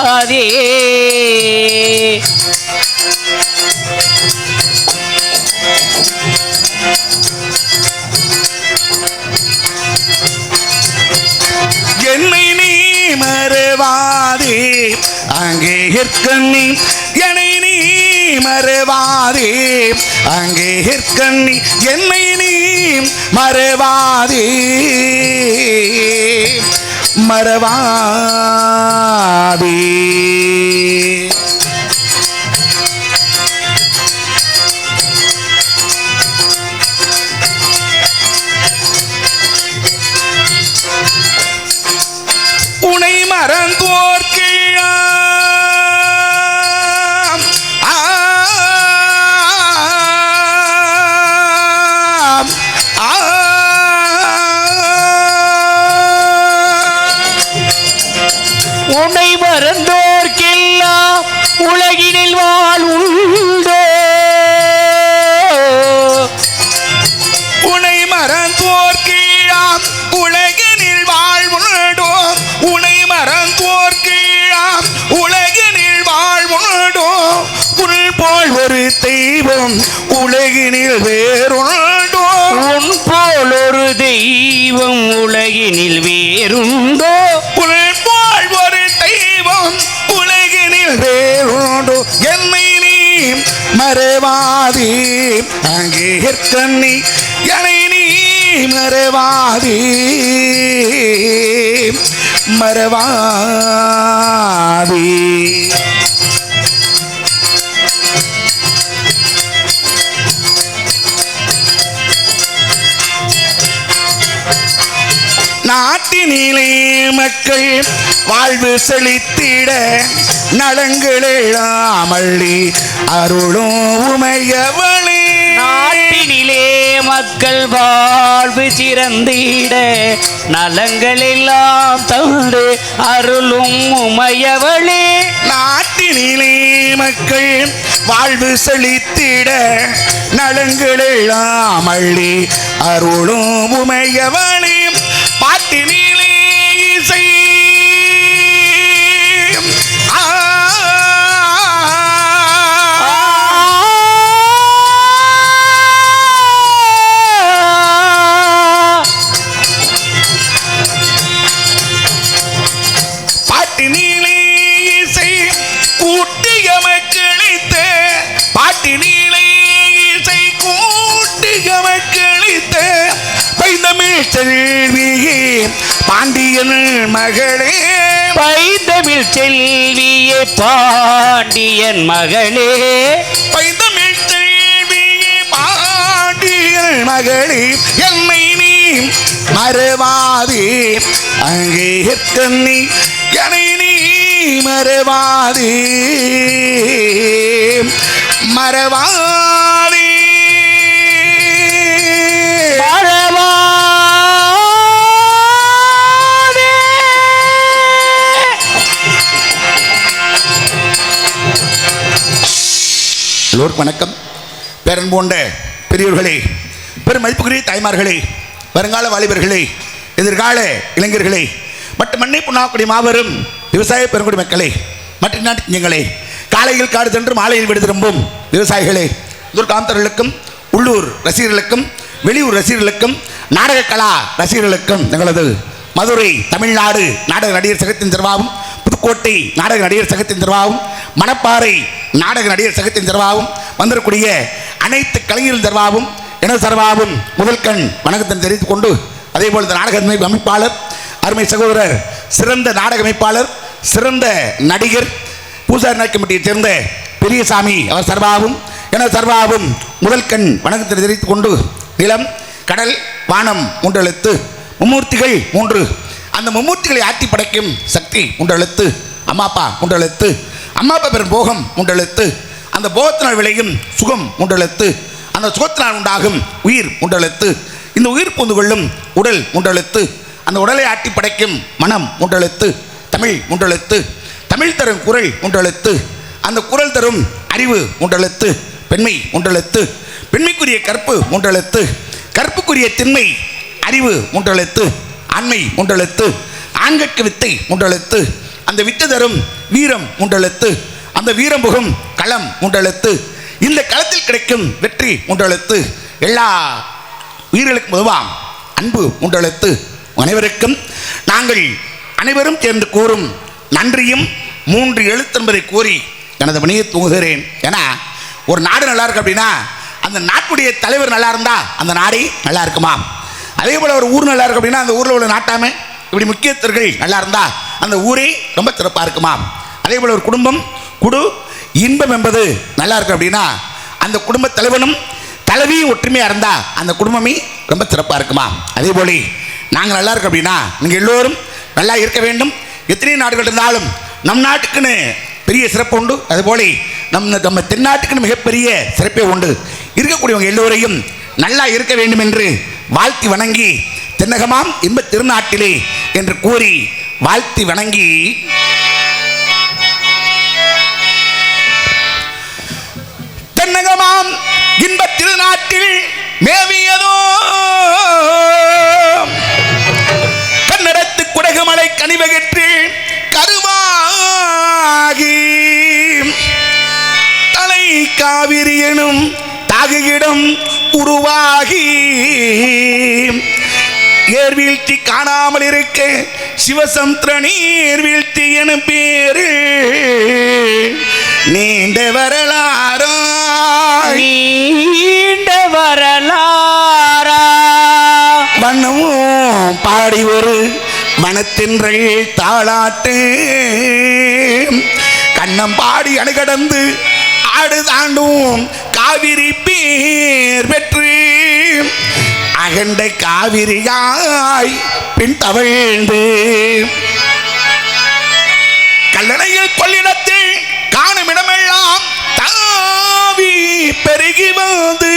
மறவாதே. என்னை நீ மறவாதே அங்கே கண்ணி, என்னை நீ மறவாதே அங்கே கண்ணி, என்னை நீ மறவாதே மறவாதே. உனை மறந்தோர்க்கு உன்னை மறந்தோர்க்கெல்லாம் உலகினில் வாழ்வுண்டோ, உனை மறந்தோர்க்கெல்லாம் உலகினில் வாழ்வுண்டோ, உனை மறந்தோர்க்கெல்லாம் உலகினில் வாழ்வுண்டோ, உன் போல் ஒரு தெய்வம் உலகினில் வேறுண்டோ, உன் போல் ஒரு தெய்வம் உலகினில் வேறுண்டோ, உன் போல் ஒரு தெய்வம் உலகினில் வேறுண்டோ. என்னை நீ மறவாதே அங்கே கண்ணி, என்னை நீ மறவாதே மறவாதே. நாட்டினிலே மக்கள் வாழ்வு செழித்திட நலங்களெல்லாம் அள்ளி அருளும் உமையவளே. நாட்டினிலே மக்கள் வாழ்வு சிறந்திட நலங்கள் எல்லாம் தந்து அருளும் உமையவளே. நாட்டினிலே மக்கள் வாழ்வு செழித்திட நலங்களெல்லாம் அள்ளி அருளும் உமையவளே. பாட்டினிலே இசை பாட்டினிலே இசை கூட்டிய மக்களித்த, பாட்டினிலே இசை கூட்டிய மக்களித்த பைந்தமிழ் செல்வியே பாண்டியன் மகளே. பைந்தமிழ் செல்வியே பாண்டியன் மகளே, பைந்தமிழ் செல்வியே பாண்டியன் மகளே. என்னை நீ மறவாதே அங்கே கண்ணி, என்னை நீ மறவாதே மறவாதே மறவாதே. எல்லோருக்கும் வணக்கம். பேரன் போன்ற பெரியோர்களே, பெரும் மதிப்புக்குரிய தாய்மார்களே, வருங்கால வாலிபர்களே, எதிர்கால இளைஞர்களே, மற்ற மண்ணை புண்ணாக்கூடிய மாபெரும் விவசாய பெருங்குடி மக்களே, மற்ற நாட்டு குஞ்சங்களே, காலையில் காடு சென்று மாலையில் விடு திரும்பும் விவசாயிகளே, உள்ளூர் காந்தர்களுக்கும் உள்ளூர் ரசிகர்களுக்கும் வெளியூர் ரசிகர்களுக்கும் நாடக கலா ரசிகர்களுக்கும் எங்களது மதுரை தமிழ்நாடு நாடக நடிகர் சங்கத்தின் சார்பாகவும், புதுக்கோட்டை நாடக நடிகர் சங்கத்தின் சார்பாகவும், மணப்பாறை நாடக நடிகர் சங்கத்தின் சார்பாகவும் வந்திருக்கூடிய அனைத்து கலைஞர்கள் சார்பாகவும் எனது சார்பாகவும் முதல் கண் வணக்கத்தை தெரிவித்துக் கொண்டு, அதே போல் இந்த நாடக அமைப்பாளர் அருமை சகோதரர் சிறந்த நாடக அமைப்பாளர் சிறந்த நடிகர் பூசாரி நாயக் கமிட்டியைச் சேர்ந்த பெரியசாமி அவர் சார்பாகவும் எனது சார்பாகவும் முதல் கண் வணக்கத்தை தெரிவித்துக் கொண்டு, நிலம் கடல் வானம் மூன்றெழுத்து மும்மூர்த்திகள் மூன்று, அந்த மும்மூர்த்திகளை ஆட்டி படைக்கும் சக்தி மூன்றெழுத்து, அம்மா அப்பா மூன்றெழுத்து, அம்மா அப்பா பெரும் போகம் மூன்றெழுத்து, அந்த போகத்தினால் விளையும் சுகம் மூன்றெழுத்து, அந்த சுகத்தினால் உண்டாகும் உயிர் மூன்றெழுத்து, இந்த உயிர் பூந்து கொள்ளும் உடல் மூன்றெழுத்து, அந்த உடலை ஆட்டி படைக்கும் மனம் மூன்றெழுத்து, தமிழ் மூன்றெழுத்து, தமிழ் தரும் குரல் மூன்றெழுத்து, அந்த குரல் தரும் அறிவு மூன்றெழுத்து, பெண்மை மூன்றெழுத்து, பெண்மைக்குரிய கற்பு மூன்றெழுத்து, கற்புக்குரிய திண்மை அறிவு மூன்றெழுத்து, ஆண்மை மூன்றெழுத்து, ஆண்கட்கு வித்தை மூன்றெழுத்து, அந்த வித்தை தரும் வீரம் மூன்றெழுத்து, அந்த வீரம் புகும் களம் மூன்றெழுத்து, இந்த களத்தில் கிடைக்கும் வெற்றி மூன்றெழுத்து, எல்லா உயிர்களுக்கும் பொதுவாம் அன்பு மூன்றெழுத்து. அனைவருக்கும் நாங்கள் அனைவரும் சேர்ந்து கூறும் நன்றியும் 3 எழுத்து என்பதை கூறி எனது பணியை தூங்குகிறேன். ஏன்னா ஒரு நாடு நல்லா இருக்கு அப்படின்னா அந்த நாட்டுடைய தலைவர் நல்லா இருந்தா அந்த நாடே நல்லா இருக்குமா. அதே போல் ஒரு ஊர் நல்லா இருக்கு அப்படின்னா அந்த ஊரில் உள்ள நாட்டாமை இப்படி முக்கியஸ்தர்கள் நல்லா இருந்தா அந்த ஊரே ரொம்ப சிறப்பாக இருக்குமா. அதே போல் ஒரு குடும்பம் குடு இன்பம் என்பது நல்லா இருக்கு அப்படின்னா அந்த குடும்ப தலைவனும் தலைவியும் ஒற்றுமையாக இருந்தா அந்த குடும்பமே ரொம்ப சிறப்பாக இருக்குமா. அதே போல நாங்கள் நல்லா இருக்கோம் அப்படின்னா நீங்கள் எல்லோரும் நல்லா இருக்க வேண்டும். எத்தனை நாடுகள் இருந்தாலும் நம் நாட்டுக்குன்னு பெரிய சிறப்பு உண்டு. அதுபோல நம்ம தென்னாட்டுக்குன்னு மிகப்பெரிய சிறப்பே உண்டு. இருக்கக்கூடியவங்க எல்லோரையும் நல்லா இருக்க வேண்டும் என்று வாழ்த்தி வணங்கி தென்னகமாம் இன்ப திருநாட்டிலே என்று கூறி வாழ்த்தி வணங்கி தென்னகமாம் இன்ப திருநாட்டில் மேவியதோ கன்னடத்து குடகுமலை கனிவகற்று கருவாகி தலை காவிரி எனும் தாகியிடம் உருவாகி ஏர் வீழ்த்தி காணாமல் இருக்க சிவசமுத்திர நீர் வீழ்த்தி எனும் பேரு நீண்ட வரலாறா வண்ணமும் பாடி ஒரு மனத்தின்றை தாளாட்டு கண்ணம் பாடி அணுகடந்து ஆடு தாண்டும் காவிரி பேர் பெற்று அகண்டை காவிரியாய் பின் தவழ்ந்து கல்லணையில் கொள்ளிடத்தில் காணும் இடமெல்லாம் தாவி பெருகி வந்து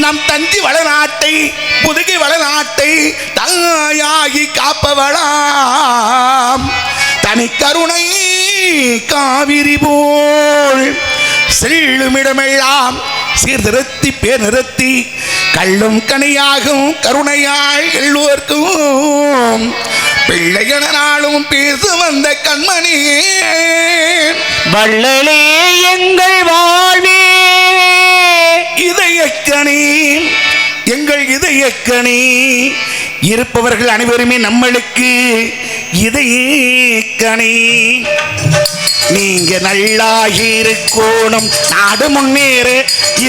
நம் தஞ்சி வளநாட்டை புதுகை வளநாட்டை தாயாகி காப்பவளாம் தனி கருணை காவிரி போல் செல்லுமிடமெல்லாம் சீர்திருத்தி பேர் நிறுத்தி கள்ளும் கனியாகும் கருணையாய் எல்லோர்க்கும் பிள்ளைகளாலும் பேசு வந்த கண்மணியே வள்ளலே எங்கள் வாழ்வே இதயக்கணி எங்கள் இதயக்கணி இருப்பவர்கள் அனைவருமே நம்மளுக்கு இதயக்கணி நீங்க நல்லாகி இருக்கோணும் நாடு முன்னேறு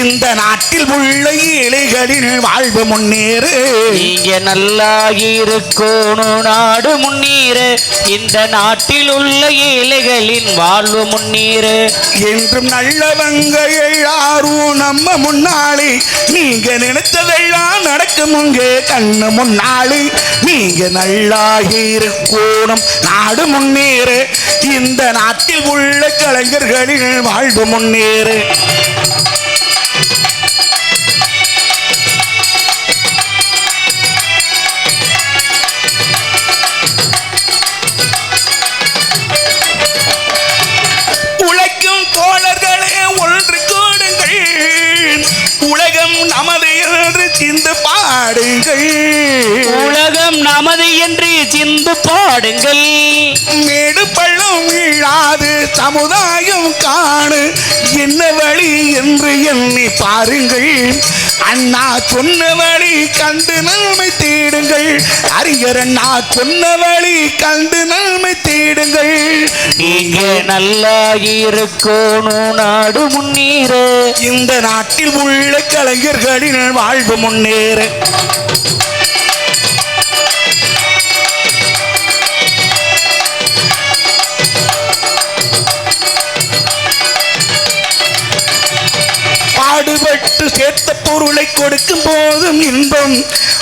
இந்த நாட்டில் உள்ள ஏழைகளின் வாழ்வு முன்னேறு நீங்க நல்லாகி இருக்கோணும் நாடு முன்னேறு இந்த நாட்டில் உள்ள ஏழைகளின் வாழ்வு முன்னேறு என்றும் நல்லவங்க எல்லாரும் நம்ம முன்னாலே நீங்க நினைத்ததெல்லாம் நடக்கும் உங்க கண்ணு முன்னாலே நீங்க நல்லாகி இருக்கோணும் நாடு முன்னேறு இந்த நாட்டில் உள்ள கலைஞர்களின் வாழ்வு முன்னேறு உழைக்கும் தோழர்களே ஒன்று கூடுங்கள் உலகம் நமது என்று சிந்து பாடுங்கள் உலகம் நமது என்று சிந்து பாடுங்கள் மேடு பள்ளம் இல்லாது சமுதாயம் காணு என்ன வழி என்று எண்ணி பாருங்கள் அண்ணா சொன்ன வழி கண்டு நன்மை தேடுங்கள் அறிஞர் அண்ணா சொன்ன வழி கண்டு நன்மை தேடுங்கள் நீங்க நல்லா இருக்கணும் நாடு முன்னேற இந்த நாட்டில் உள்ள கலைஞர்களின் வாழ்வு முன்னேற பாடுபட்டு சேர்த்த பொருளை கொடுக்கும் போதும் இன்பம்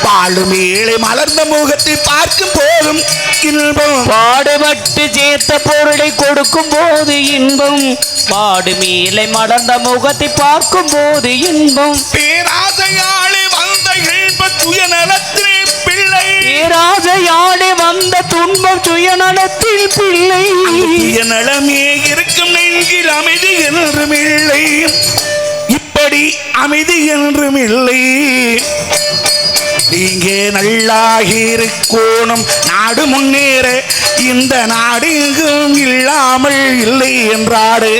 வாழும் ஏழை மலர்ந்த முகத்தை பார்க்கும் போதும் இன்பம் பாடுபட்டு சேர்த்த பொருளை கொடுக்கும் போது இன்பம் பாடும் ஏழை மலர்ந்த முகத்தை பார்க்கும் போது இன்பம் பேராசையாளே வந்த இன்ப சுயநலத்திலே பிள்ளை பேராசையாளே வந்த துன்பம் சுயநலத்தில் பிள்ளை சுயநலமே இருக்கும் நெஞ்சில் அமைதி என்றும் இல்லை இப்படி அமைதி என்றும் இல்லை நீங்க நல்லாகிருக்கோணும் நாடு முன்னேற இந்த நாடு எங்கும் இல்லாமல் இல்லை என்றாடு.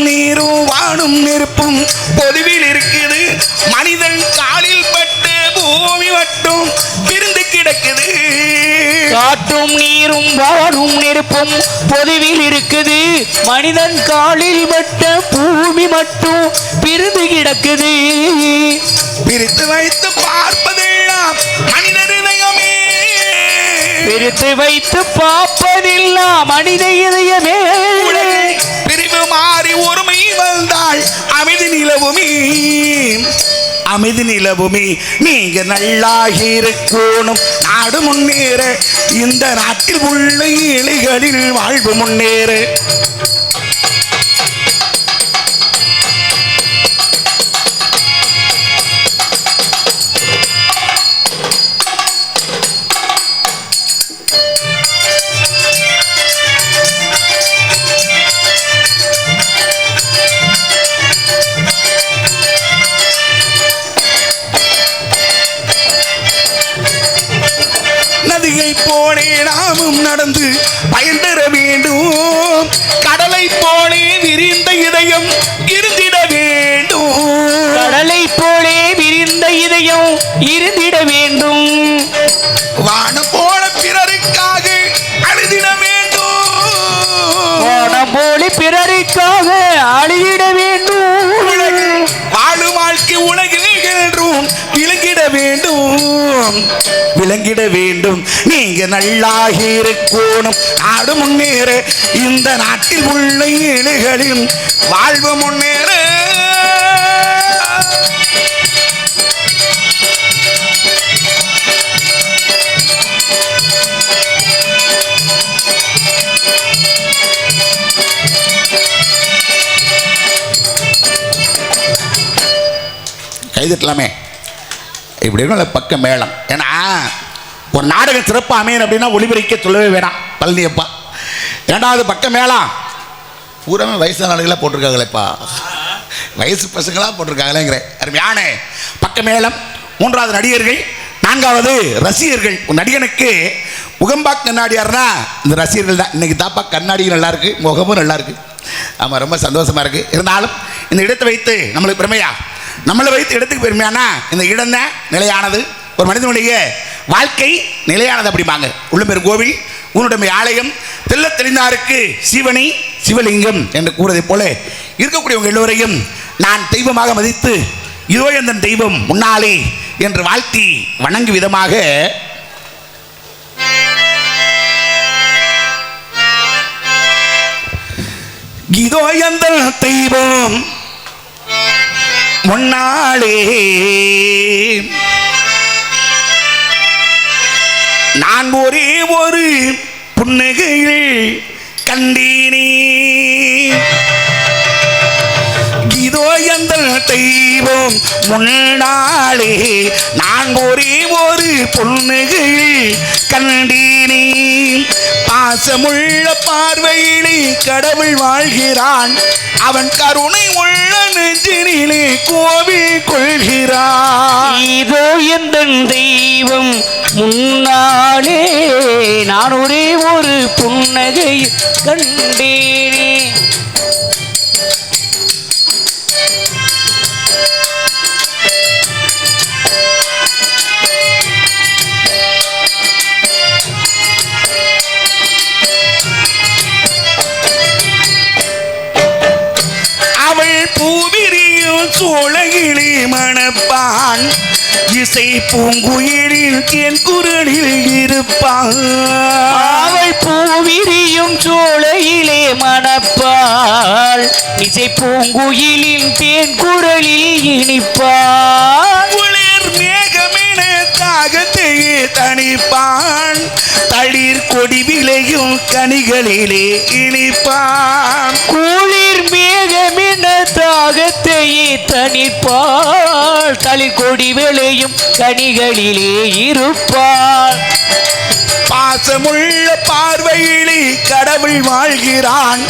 நீரும் வானும் நெருப்பும் பொதுவில் இருக்குது. மனிதன் காலில் பட்டு பூமி மட்டும் பிரிந்து கிடக்குது. காற்றும் நீரும் வானும் நெருப்பும் பொதுவில் இருக்குது. மனிதன் காலில் பட்ட பூமி மட்டும் பிரிந்து கிடக்குது. பிரித்து வைத்து பார்ப்பதெல்லாம் மனித இதயமே. பிரித்து வைத்து பார்ப்பதெல்லாம் மனித இதயமே. பிரிவு மாறி ஒருமை வந்தால் அமைதி நிலவுமே. அமைதி நிலவுமே. நீங்க நல்லாகிருக்கோணும் நாடு முன்னேற இந்த நாட்டில் உள்ள ஏழைகளில் வாழ்வு முன்னேற. போனே நாமும் நடந்து பயன் பெற வேண்டும். கடலை போனே விரிந்த இதயம் இருந்திட வேண்டும். கடலை போலே விரிந்த இதயம் இருந்திட வேண்டும். வானம் போல பிறருக்காக அழுதிட வேண்டும். வானம் போல பிறருக்காக அழுதிட வேண்டும். வாழும் வாழ்க்கை உலகில் என்றும் விளங்கிட வேண்டும். விளங்கிட வேண்டும். நீங்க நல்லாகிருக்கோணும் நாடு முன்னேற இந்த நாட்டில் உள்ள ஏழைகளின் வாழ்வு முன்னேற. கைதட்டலாமே. இப்படி இருக்கும் பக்க மேளம். ஏன்னா ஒரு நாடகம் சிறப்பாக அமையன் அப்படின்னா ஒளிபரிக்க சொல்லவே வேணாம். பழனியப்பா 2வது பக்க மேளம் பூராமே வயசான ஆளுகளாக போட்டிருக்காங்களேப்பா. வயசு பசங்களாக போட்டிருக்காங்களேங்கிற அருமையான பக்க மேளம். 3வது நடிகர்கள், 4வது ரசிகர்கள். ஒரு நடிகனுக்கு முகம்பாக் கண்ணாடியார்னா இந்த ரசிகர்கள் தான். இன்னைக்கு தாப்பா கண்ணாடியும் நல்லா இருக்கு, முகமும் நல்லா இருக்கு. ஆமாம், ரொம்ப சந்தோஷமா இருக்கு. இருந்தாலும் இந்த இடத்தை வைத்து நம்மளுக்கு பெருமையா, நம்மளை வைத்து இடத்துக்கு பெருமையானா இந்த இடம் தான் நிலையானது. ஒரு மனிதனுடைய வாழ்க்கை நிலையானது அப்படிம்பாங்க. உள்ளம்பெரும் கோவில் உன்னுடைய ஆலயம் தெல்ல தெளிந்தாருக்கு சிவனி சிவலிங்கம் என்று கூறுவதைப் போல இருக்கக்கூடியவங்க எல்லோரையும் நான் தெய்வமாக மதித்து இதோ எந்த தெய்வம் முன்னாலே என்று வாழ்த்தி வணங்கும் விதமாக இதோ எந்த தெய்வம் முன்னாலே நான் ஒரே ஒரு புன்னகையில் கண்டீனே. இதோ எந்த தெய்வம் முன்னாலே நான் ஒரே ஒரு புன்னகையில் கண்டீனே. பாசமுள்ள பார்வையிலே கடவுள் வாழ்கிறான். அவன் கருணை உள்ள நெஞ்சினிலே கோவில் கொள்கிறான். இதோ எந்த தெய்வம் முன்னாலே நான் ஒரே ஒரு புன்னகை கண்டேனே. அவள் பூவிரியும் சோழகிளி மணப்பான். இசை பூங்குயிலில் என் குரலில் இருப்பான். அவள் பூவிரியும் சோலையிலே மணப்பாள். இசை பூங்குயிலின் தேன் குரலில் இனிப்பாள். குளிர் மேகமென தாகத்தையே தணிப்பான். தளிர் கொடி கனிகளிலே இனிப்பான். குளிர் மேகமென தாகத்தையே தணிப்பாள், தளிர் கொடி விளையும் கனிகளிலே இருப்பாள். பாசமுள்ள பார்வையிலே கடவுள் வாழ்கிறான்,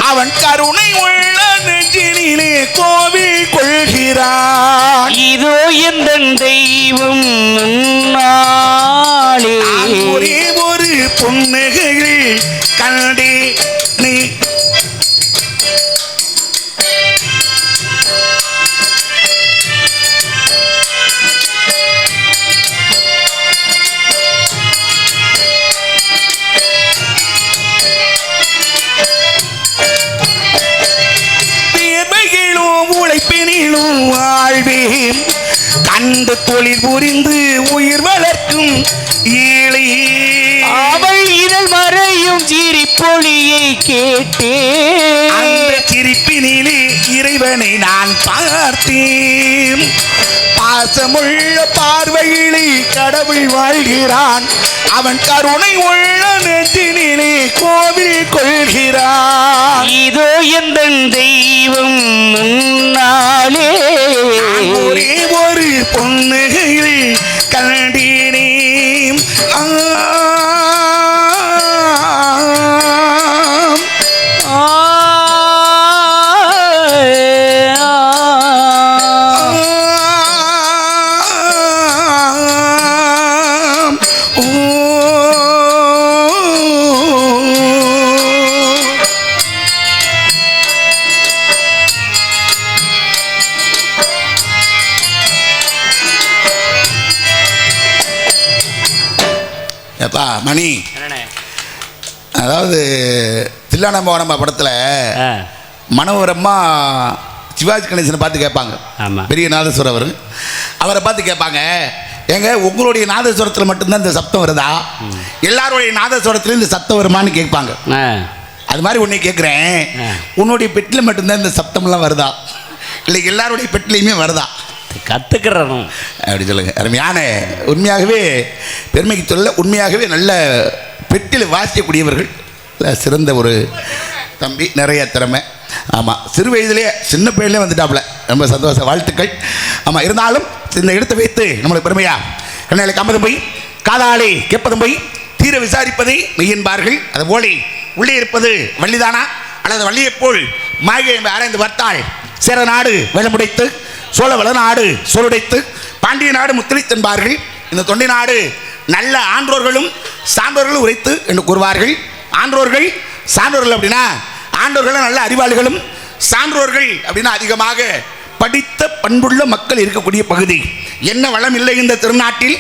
அவன் கருணை உள்ள நெஞ்சினிலே கோவில் கொள்கிறான். இதோ எந்த தெய்வம் முன்னாலே ஒரே ஒரு புன்னகையில் கண்டே நீ. உழைப்பினிலும் வாழ்வேன், கண்டு தொழில் புரிந்து உயிர் வளர்க்கும் ஏழை. அவள் இதழ் மறையும் சிரிப்பொழியை கேட்டேன், அந்த சிரிப்பினிலே இறைவனை நான் பார்த்தேன். பாசமுள்ள பார்வையிலே கடவுள் வாழ்கிறான், அவன் கருணை உள்ள நெஞ்சினிலே கோவில் கொள்கிறான். இதோ எந்த தெய்வம் முன்னாலே ஒரே ஒரு பொன்னுகையில் கண்டேனே. எப்பா மணி, அதாவது தில்லானம்பவனம் படத்தில் மனோரமா சிவாஜி கணேசனை பார்த்து கேட்பாங்க. பெரிய நாதஸ்வரம் அவரை பார்த்து கேட்பாங்க, ஏங்க உங்களுடைய நாதஸ்வரத்தில் மட்டும்தான் இந்த சப்தம் வருதா, எல்லாருடைய நாதஸ்வரத்துலையும் இந்த சத்தம் வருமானு கேட்பாங்க. அது மாதிரி உன்னை கேட்குறேன், உன்னுடைய பெட்டில் மட்டும்தான் இந்த சப்தம்லாம் வருதா, இல்லை எல்லாருடைய பெட்டிலையுமே வருதா? கற்றுக்கிறோம் அப்படி சொல்லுங்க. அருமையான, உண்மையாகவே பெருமைக்கு சொல்ல, உண்மையாகவே நல்ல பெட்டில் வாசிக்கக்கூடியவர்கள், சிறந்த ஒரு தம்பி, நிறைய திறமை. ஆமாம், சிறு வயதிலேயே சின்ன பையன்லேயே வந்துட்டாப்புல, ரொம்ப சந்தோஷம், வாழ்த்துக்கள். ஆமாம், இருந்தாலும் இந்த இடத்தை வைத்து நம்மளுக்கு பெருமையா கண்ணையில் கம்பதும் போய் காதாலே கேட்பதும் போய் தீர விசாரிப்பதை மெய்யென்பார்கள். அதுபோல உள்ளே இருப்பது வள்ளிதானா அல்லது வள்ளியைப் போல் மாயை என்று ஆராய்ந்து பார்த்தால் சேர நாடு வெள்ளமுடைத்து, சோழ வளநாடு சோறுடைத்து, பாண்டிய நாடு முத்திரித்தென்பார்கள். இந்த தொண்டை நாடு நல்ல ஆன்றோர்களும் சான்றோர்களும் உரைத்து என்று கூறுவார்கள். ஆன்றோர்கள் சான்றோர்கள் அப்படின்னா, ஆண்டோர்கள் நல்ல அறிவாளிகளும், சான்றோர்கள் அப்படின்னா அதிகமாக படித்த பண்புள்ள மக்கள் இருக்கக்கூடிய பகுதி. என்ன வளம் இல்லை இந்த திருநாட்டில்,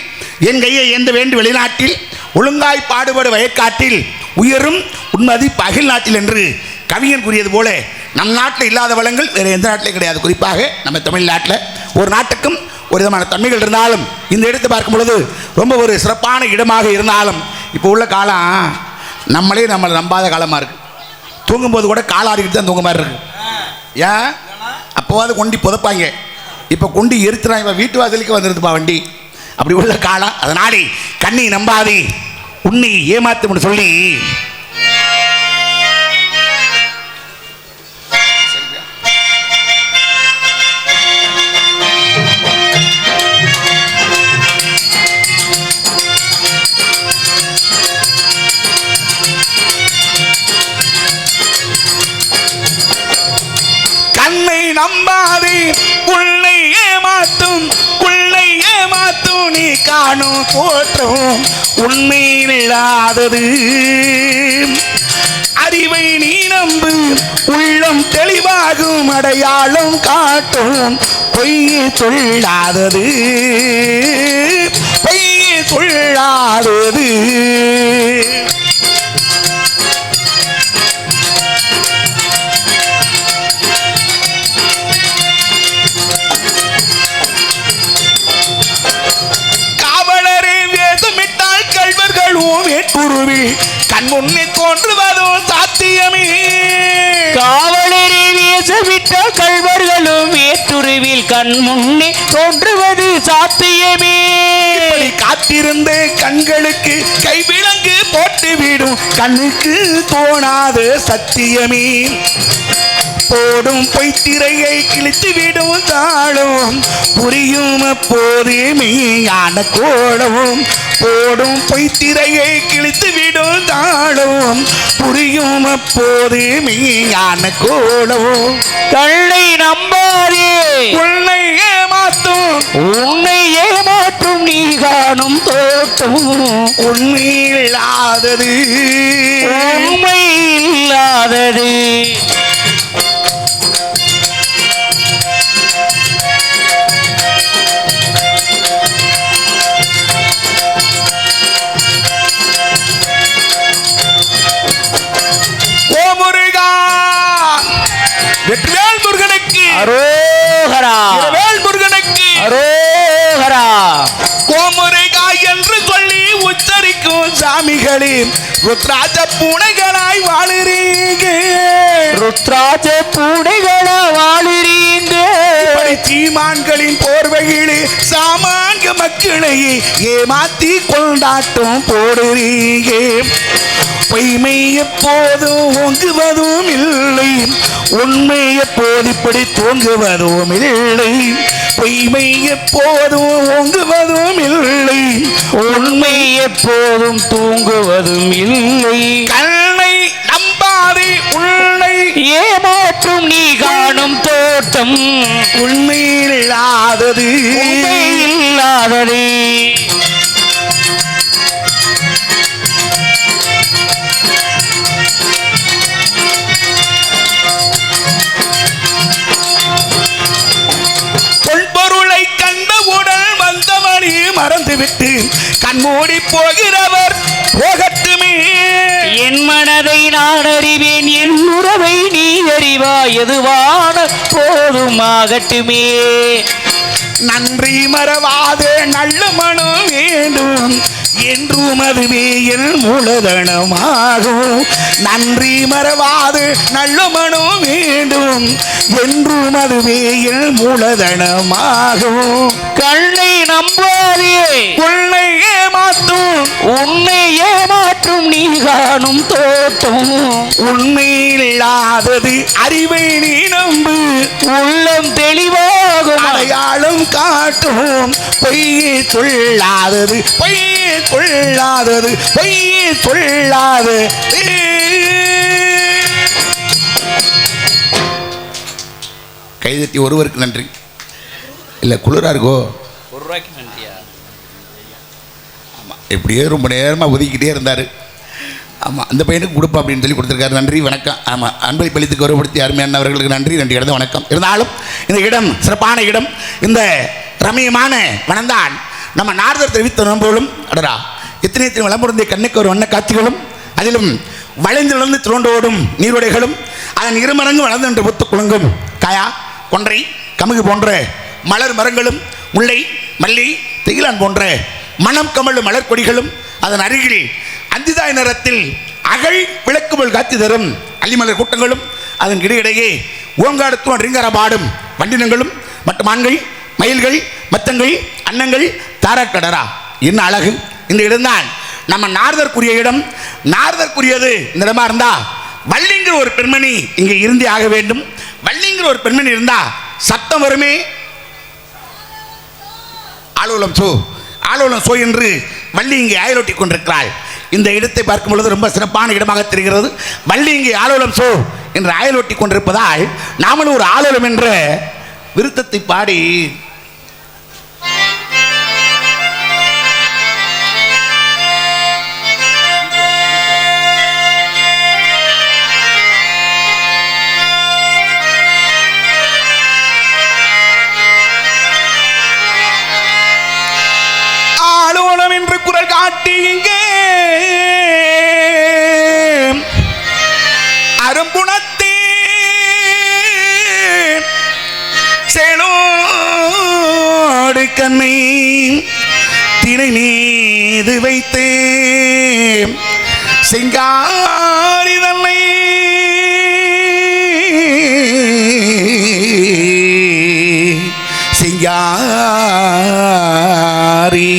என் கையை ஏந்த வேண்டும் வெளிநாட்டில், ஒழுங்காய் பாடுபடு வயற்காட்டில், உயரும் உண்மதி பகில் நாட்டில் என்று கவிஞன் கூறியது போல நம் நாட்டில் இல்லாத வளங்கள் வேறு எந்த நாட்டிலே கிடையாது. குறிப்பாக நம்ம தமிழ்நாட்டில் ஒரு நாட்டுக்கும் ஒரு விதமான தன்மைகள் இருந்தாலும், இந்த இடத்தை பார்க்கும் பொழுது ரொம்ப ஒரு சிறப்பான இடமாக இருந்தாலும், இப்போ உள்ள காலம் நம்மளே நம்மளை நம்பாத காலமாக இருக்குது. தூங்கும்போது கூட காலாடிக்கிட்டு தான் தூங்க மாதிரி இருக்குது. ஏன் அப்போவாது கொண்டி புதைப்பாங்க, இப்போ கொண்டு எரித்துறாங்க. இப்போ வீட்டு வாசலுக்கு வந்துருதுப்பா வண்டி. அப்படி உள்ள காலம். அதனாலே கண்ணி நம்பாதே, உன்னை ஏமாத்தும்னு சொல்லி நம்பாதே, உன்னை ஏமாத்தும், உன்னை ஏமாத்தும் நீ காணும் தோற்றம் உண்மையில் இல்லாதது. அறிவை நீ நம்பு, உள்ளம் தெளிவாகும், அடையாளம் காட்டும், பொய்யை சொல்லாதது, பொய்யை சொல்லாதது. கண் முன்னே தோன்றுவதோ சாத்தியமே. காவலரை வேசமிட்ட கள்வர்களும் வேற்றுருவில் கண் முன்னே தோன்றுவது சாத்தியமே. காத்திருந்த கண்களுக்கு கைவிலங்கு போட்டுவிடும் கண்ணுக்கு தோணாத சத்தியமே போடும் பொய்த்திரையை கிழித்து விடும் தாளும் புரியும் அப்போதே மெய்யான கோளவும் போடும் பொய்த்திரையை கிழித்து விடும் தாளும் புரியும் அப்போதே மெய்யான கோளவும் கண்ணை நம்பாதே உன்னை ஏமாற்றும் நீ காணும் தோட்டம் உண்மையில்லாதது உண்மை இல்லாதது வெற்றிவேல் முருகனுக்கு அரோகரா வேல் முருகனுக்கு அரோகரா கோமுருகா என்று சொல்லி உச்சரிக்கும் சாமிகளே ருத்ராஜ பூனைகளாய் வாழுறீங்க ருத்ராஜ பூனைகளா வாழுறீங்க சீமான்களின் போர்வையிலே சாமான்ய மக்களையே ஏமாத்தி கொண்டாட்டம் போடுறீங்க பொய்மை எப்போதும் ஓங்குவதும் இல்லை உண்மை எப்போது இப்படி தூங்குவதும் இல்லை பொய்மை எப்போதும் ஓங்குவதும் இல்லை உண்மை எப்போதும் தூங்குவதும் இல்லை கண்ணை நம்பாதே உன்னை ஏமாற்றும் நீ காணும் தோட்டம் உண்மையில்லாதது உண்மை இல்லாதது பொன்பொருளை கண்டவுடன் வந்தவனே மறந்துவிட்டு கண்மூடி போகிறவர் போகட்டுமே என் மனதை நான் அறிவேன் என் உறவை நீ அறிவாய் எதுவான போதுமாகட்டுமே நன்றி மறவாத நல்ல மனம் வேண்டும் என்றும் அதுவே என் மூலதனமாகும் நன்றி மறவாத நல்ல மனம் வேண்டும் என்றும் அதுவே என் மூலதனமாகும் கண்ணை நம்பாதே உன்னை உன்னை ஏமாற்றும் நீ காணும் தோட்டம் உண்மையில்லாதது அறிவை நீ நம்பு உள்ளம் தெளிவாகும் அடையாளம் காட்டும் பொய்யே சொல்லாதது பொய்யே சொல்லாதது பொய்யே சொல்லாது கைதட்டி ஒருவருக்கு நன்றி இல்லை குளிரா இருக்கோ ₹1 நன்றியா ஆமாம் இப்படியே ரொம்ப நேரமாக ஒதுக்கிட்டே இருந்தார் ஆமாம் அந்த பையனுக்கு கொடுப்போம் அப்படின்னு சொல்லி கொடுத்துருக்காரு நன்றி வணக்கம் ஆமாம் அன்பை பழித்து கௌரவப்படுத்தி அருமையானவர்களுக்கு நன்றி கிடந்த வணக்கம் இருந்தாலும் இந்த இடம் சிறப்பான இடம் இந்த ரம்மியமான மனந்தான் நம்ம நாரதர் தெரிவித்த நம்போலும் அடரா எத்தனை விளம்புறந்தை கண்ணுக்கு ஒரு வண்ண காட்சிகளும் அதிலும் வளைந்து திரோண்டோடும் நீரோடைகளும் அதன் இருமரங்கு வளர்ந்து என்று ஒத்து குலுங்கும் காயா கொன்றை கமுகு போன்ற மலர் மரங்களும் முல்லை மல்லி தெகிலான் போன்ற மணம் கமழும் மலர் கொடிகளும் அதன் அருகில் அந்திதாய் நிறத்தில் அகழ் விளக்குமல் காட்சி தரும் அள்ளிமலர் கூட்டங்களும் அதன் இடையிடையே ஓங்காடத்துவன் ரிங்கரபாடும் வண்டினங்களும் மற்றும் ஆண்கள் மயில்கள் மத்தங்கள் அன்னங்கள் தாராக்கடரா என்ன அழகு இந்த இடம்தான் நம்ம நாரதற்குரிய இடம் நாரதற்குரியது இந்த இடமா இருந்தா வள்ளிங்கிற ஒரு பெண்மணி இங்கே இருந்தே ஆக வேண்டும் வள்ளிங்கிற ஒரு பெண்மணி இருந்தா சத்தம் வருமே ஆலோலம் சோ என்று வள்ளி இங்கே ஆயலொட்டி கொண்டிருக்கிறாள் இந்த இடத்தை பார்க்கும் பொழுது ரொம்ப சிறப்பான இடமாக தெரிகிறது வள்ளி இங்கே ஆலோலம் சோ என்று ஆயலொட்டி கொண்டிருப்பதால் நாமளும் ஒரு ஆலோலம் என்ற விருத்தத்தை பாடி ஆலோலம் என்று குரல் காட்டி இங்கே அரும்புணத்தே சேலோடு கண்ணை திரை மீது வைத்தே செங்காரி தன்னை சிங்காரி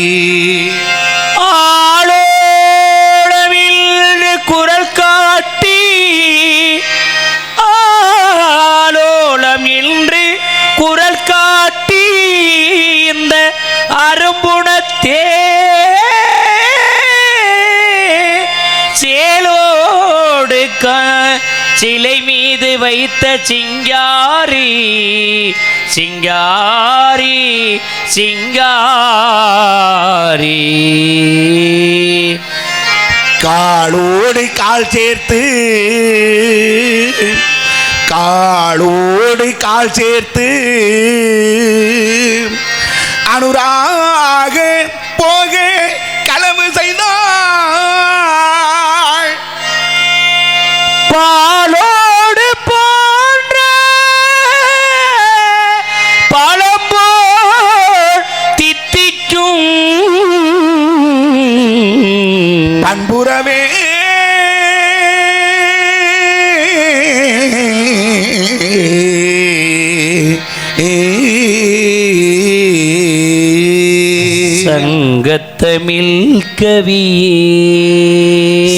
வைத்த சிங்காரி சிங்காரி சிங்காரி காலோடு கால் சேர்த்து காலோடு கால் சேர்த்து அனுராக போக களவு செய்தாள் பாலோடு போன்ற பழம்போல் தித்திக்கும் பண்புறவே சங்கத்தமிழ் கவியே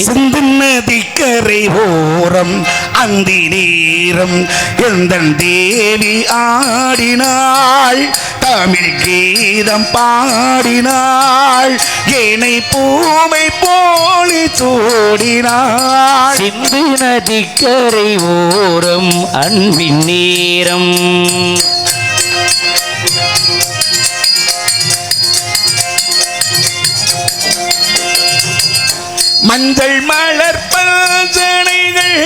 சிந்து நதிக்கரை ஓரம் அந்தி நேரம் எந்தன் தேவி ஆடினாள் தமிழ் கீதம் பாடினாள் ஏனை பூமை போலி சூடினாள் சிந்து நதிக்கரை ஓரம் அன்பின் நேரம் மஞ்சள் மலர் பல்சனைகள்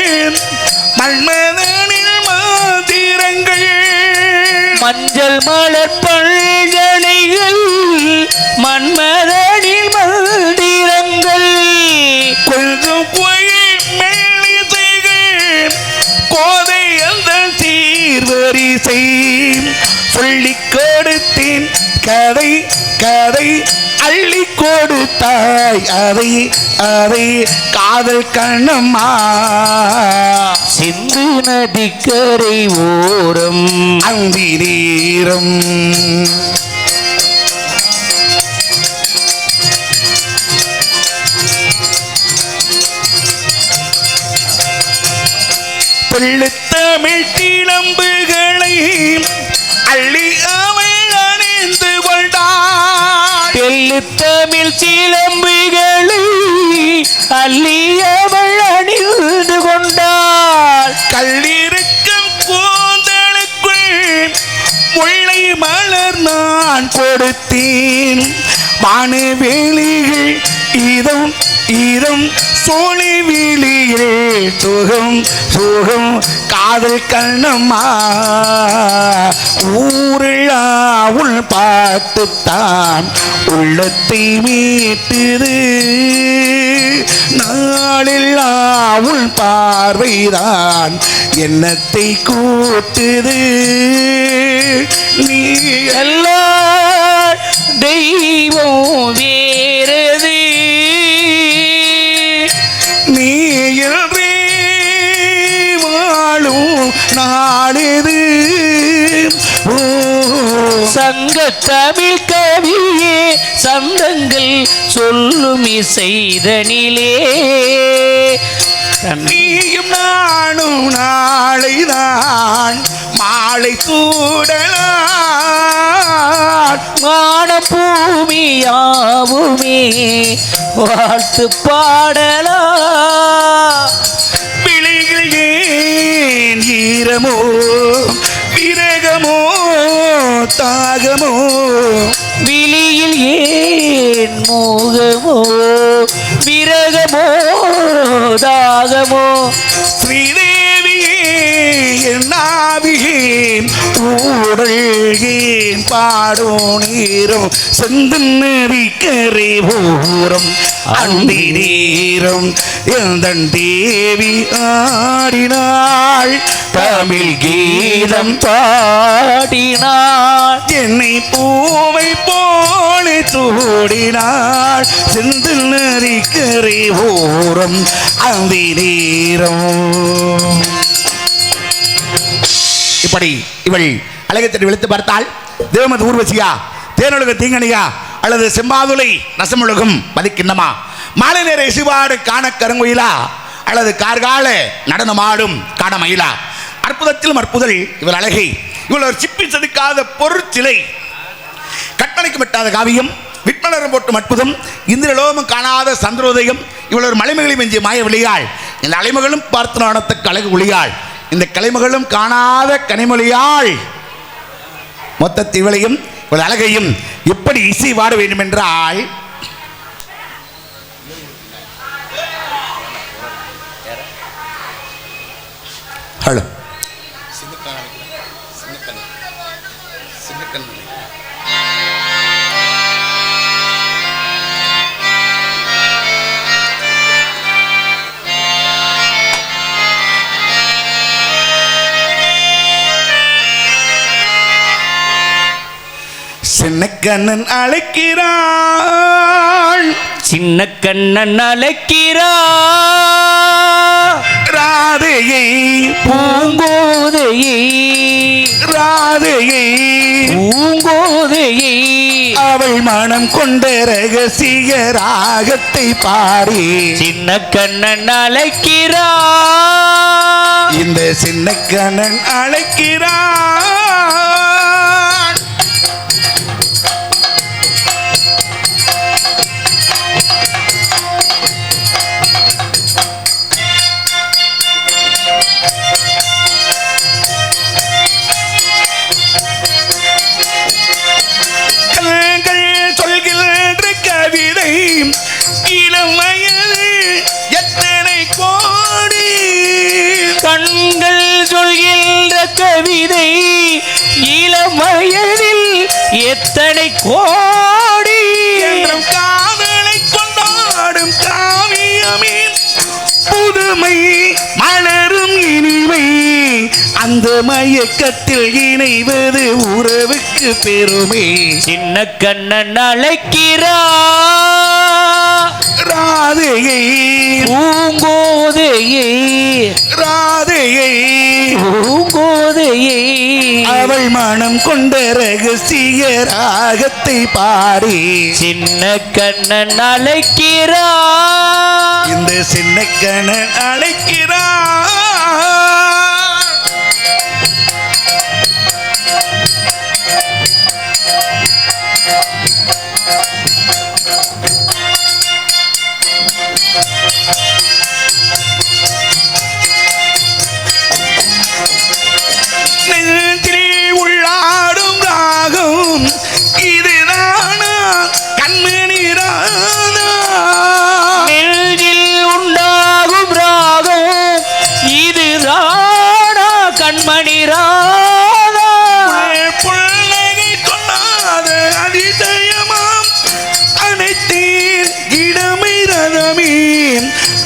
மன்மதனில் மாதிரங்கள் மஞ்சள் மலர் பல்கலைகள் மன்மதனில் மந்திரங்கள் கொஞ்சம் கோயில் மெல்லிசைகள் கோதை அந்த சீர்வரிசை சொல்லிக் கொடுத்தேன் கதை கதை அள்ளி கொடுத்தாய் அதை அதை காதல் கண்ணம்மா சிந்து நதிக்கரை ஓரம் அந்தி நேரம் தமிழ் தீளம்புகளை அள்ளி அவள் அணிந்து கொண்டாள் தமிழ் சிலம்புகளை அள்ளியவள் அணிந்து கொண்டாள் கல்லிருக்கும் கூந்தலுக்குள் முல்லை மலர் நான் கொடுத்தேன் வானவேலிகள் இதம் இதம் சோழி வீழியில் சுகம் சுகம் காதல் கண்ணம்மா ஊரில் உள் பாட்டுத்தான் உள்ளத்தை மீட்டுது நாளில் உள் பார்வைதான் எண்ணத்தை கூட்டுது நீ எல்லா தெய்வம் வேறது நீ என்றே வாழும் நாளிது சங்க தமிழ் கவியே சந்தங்கள் சொல்லும் இசைதனிலே நீயும் நானும் நாளைதான் மாலை சூடலாம் மான பூமியாவுமே வாழ்த்து பாடலா விழிகள் ஏன் ஈரமோ விரகமோ தாகமோ விழியில் ஏன் மோகமோ விரகமோ தாகமோ ஸ்ரீதேவியே என் நாவிகேன் ஊடல்கேன் பாடோ நீரும் செந்து நதிக்கரை ஓரம் அந்தி நேரம் எந்தன் தேவி ஆடினாள் தமிழ் கீதம் பாடினாள் என்னை பூவை போல சூடினாள் செந்து நதிக்கரை ஓரம் அந்தி நேரம். இப்படி இவள் அழகத்தை வெளுத்து பார்த்தாள். தேவமது ஊர்வசியா, தேனொழுக தீங்கனியா, அல்லது செம்பாதுலை நசமுழுகும் மதிக்கிண்ணமா, மாலை நேர இசைபாடு காண கருங்குயிலா, அல்லது கார்கால நடனமாடும் காணமயிலா, அற்புதத்திலும் அற்புதல் இவள் அழகை, இவள் ஒரு சிப்பி செதுக்காத பொருட்சிலை, கட்டளைக்கு வெட்டாத காவியம், விட்மலரம் போட்டும் அற்புதம், இந்திரலோகம் காணாத சந்திரோதயம், இவள் ஒரு மலைமகளை மெஞ்சிய மாய விழியாள், இந்த அலைமகளும் பார்த்து நாணத்தக்க அழகு ஒளியாள், இந்த கலைமகளும் காணாத கனிமொழியாள் மொத்த திவளையும் ஒரு அழகையும் எப்படி இசை வாட வேண்டும் என்றால் ஹலோ சின்னக்கண்ணன் அழைக்கிறாள், சின்ன கண்ணன் அழைக்கிறா ராதையை பூங்கோதையை, ராதையை பூங்கோதையை அவள் மனம் கொண்ட ரகசிய ராகத்தை பாடி சின்ன கண்ணன் அழைக்கிறா. இந்த சின்னக்கண்ணன் அழைக்கிறாள். சொல்கின்ற கவிதை இளம் வயது எத்தனை கோடி, கண்கள் சொல்கின்ற கவிதை இளம் வயதில் எத்தனை கோடி, என்றும் காதலை கொண்டாடும் காவியமே புதுமை மலரும் இனிமை, அந்த மயக்கத்தில் இணைவது உறவுக்கு பெருமை. சின்ன கண்ணன் அழைக்கிறா ராதையை பூங்கோதையை, ராதையை பூங்கோதையை அவள் மனம் கொண்ட ரகசிய ராகத்தை பாடி சின்ன கண்ணன் அழைக்கிறா. இந்த சின்னக்கண்ணன் அழைக்கிறார். நெஞ்சில் உள்ளாடும் ராகம் இதுதானா கண்மணி ராதா, நெஞ்சில் உண்டாகும் ராகம் இதுதானா கண்மணி ராதா, புன்னகை கொண்டாத அதிசயமாம் அனைத்தீர் இடமை ரதமே,